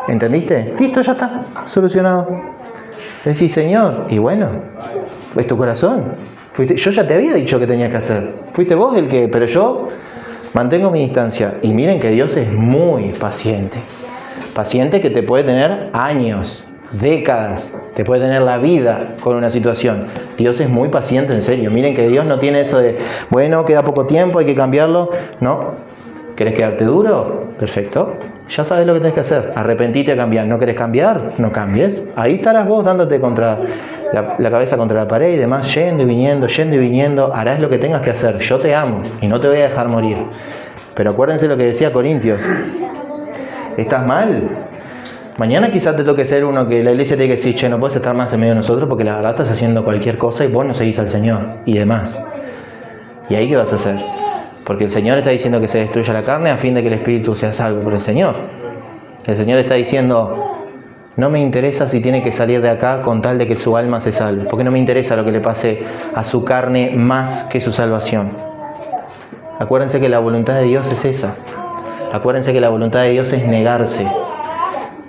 ¿Entendiste? Listo, ya está, solucionado. Decís, Señor, y bueno, es tu corazón. Yo ya te había dicho que tenías que hacer. Fuiste vos el que, pero yo mantengo mi distancia. Y miren que Dios es muy paciente. Paciente que te puede tener años, décadas, te puede tener la vida con una situación. Dios es muy paciente, en serio. Miren que Dios no tiene eso de, bueno, queda poco tiempo, hay que cambiarlo. No, ¿Querés quedarte duro? Perfecto. Ya sabes lo que tenés que hacer. Arrepentite a cambiar. ¿No querés cambiar? No cambies. Ahí estarás vos dándote contra la cabeza contra la pared y demás, yendo y viniendo. Harás lo que tengas que hacer. Yo te amo y no te voy a dejar morir. Pero acuérdense lo que decía Corintios. ¿Estás mal? Mañana quizás te toque ser uno que la iglesia te diga que sí, che, no puedes estar más en medio de nosotros porque la verdad estás haciendo cualquier cosa y vos no seguís al Señor y demás. ¿Y ahí qué vas a hacer? Porque el Señor está diciendo que se destruya la carne a fin de que el espíritu sea salvo por el Señor. El Señor está diciendo, no me interesa si tiene que salir de acá con tal de que su alma se salve, porque no me interesa lo que le pase a su carne más que su salvación. Acuérdense que la voluntad de Dios es esa. Acuérdense que la voluntad de Dios es negarse.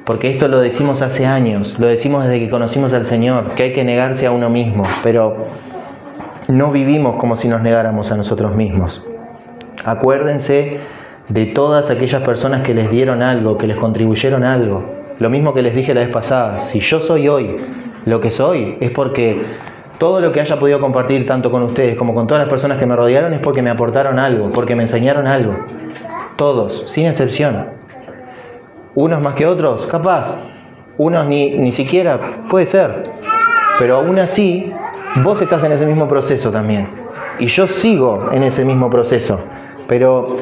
Porque esto lo decimos hace años, lo decimos desde que conocimos al Señor, que hay que negarse a uno mismo, pero no vivimos como si nos negáramos a nosotros mismos. Acuérdense de todas aquellas personas que les dieron algo, que les contribuyeron algo. Lo mismo que les dije la vez pasada, si yo soy hoy lo que soy, es porque todo lo que haya podido compartir tanto con ustedes como con todas las personas que me rodearon es porque me aportaron algo, porque me enseñaron algo. Todos, sin excepción. Unos más que otros, capaz. Unos ni siquiera, puede ser. Pero aún así, vos estás en ese mismo proceso también. Y yo sigo en ese mismo proceso. Pero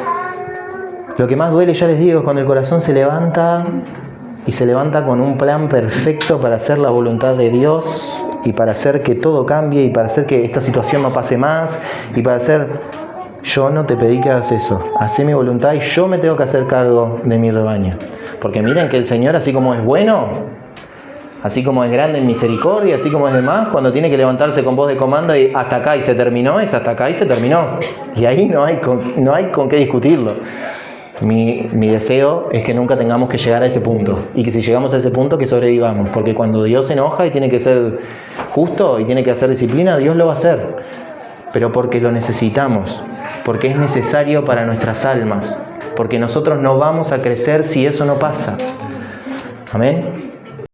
lo que más duele, ya les digo, es cuando el corazón se levanta y se levanta con un plan perfecto para hacer la voluntad de Dios y para hacer que todo cambie y para hacer que esta situación no pase más y para hacer... Yo no te pedí que hagas eso. Hacé mi voluntad y yo me tengo que hacer cargo de mi rebaño. Porque miren que el Señor, así como es bueno, así como es grande en misericordia, así como es demás, cuando tiene que levantarse con voz de comando y hasta acá y se terminó, es hasta acá y se terminó. Y ahí no hay con qué discutirlo. Mi deseo es que nunca tengamos que llegar a ese punto. Y que si llegamos a ese punto, que sobrevivamos. Porque cuando Dios se enoja y tiene que ser justo y tiene que hacer disciplina, Dios lo va a hacer. Pero porque lo necesitamos. Porque es necesario para nuestras almas. Porque nosotros no vamos a crecer si eso no pasa. Amén.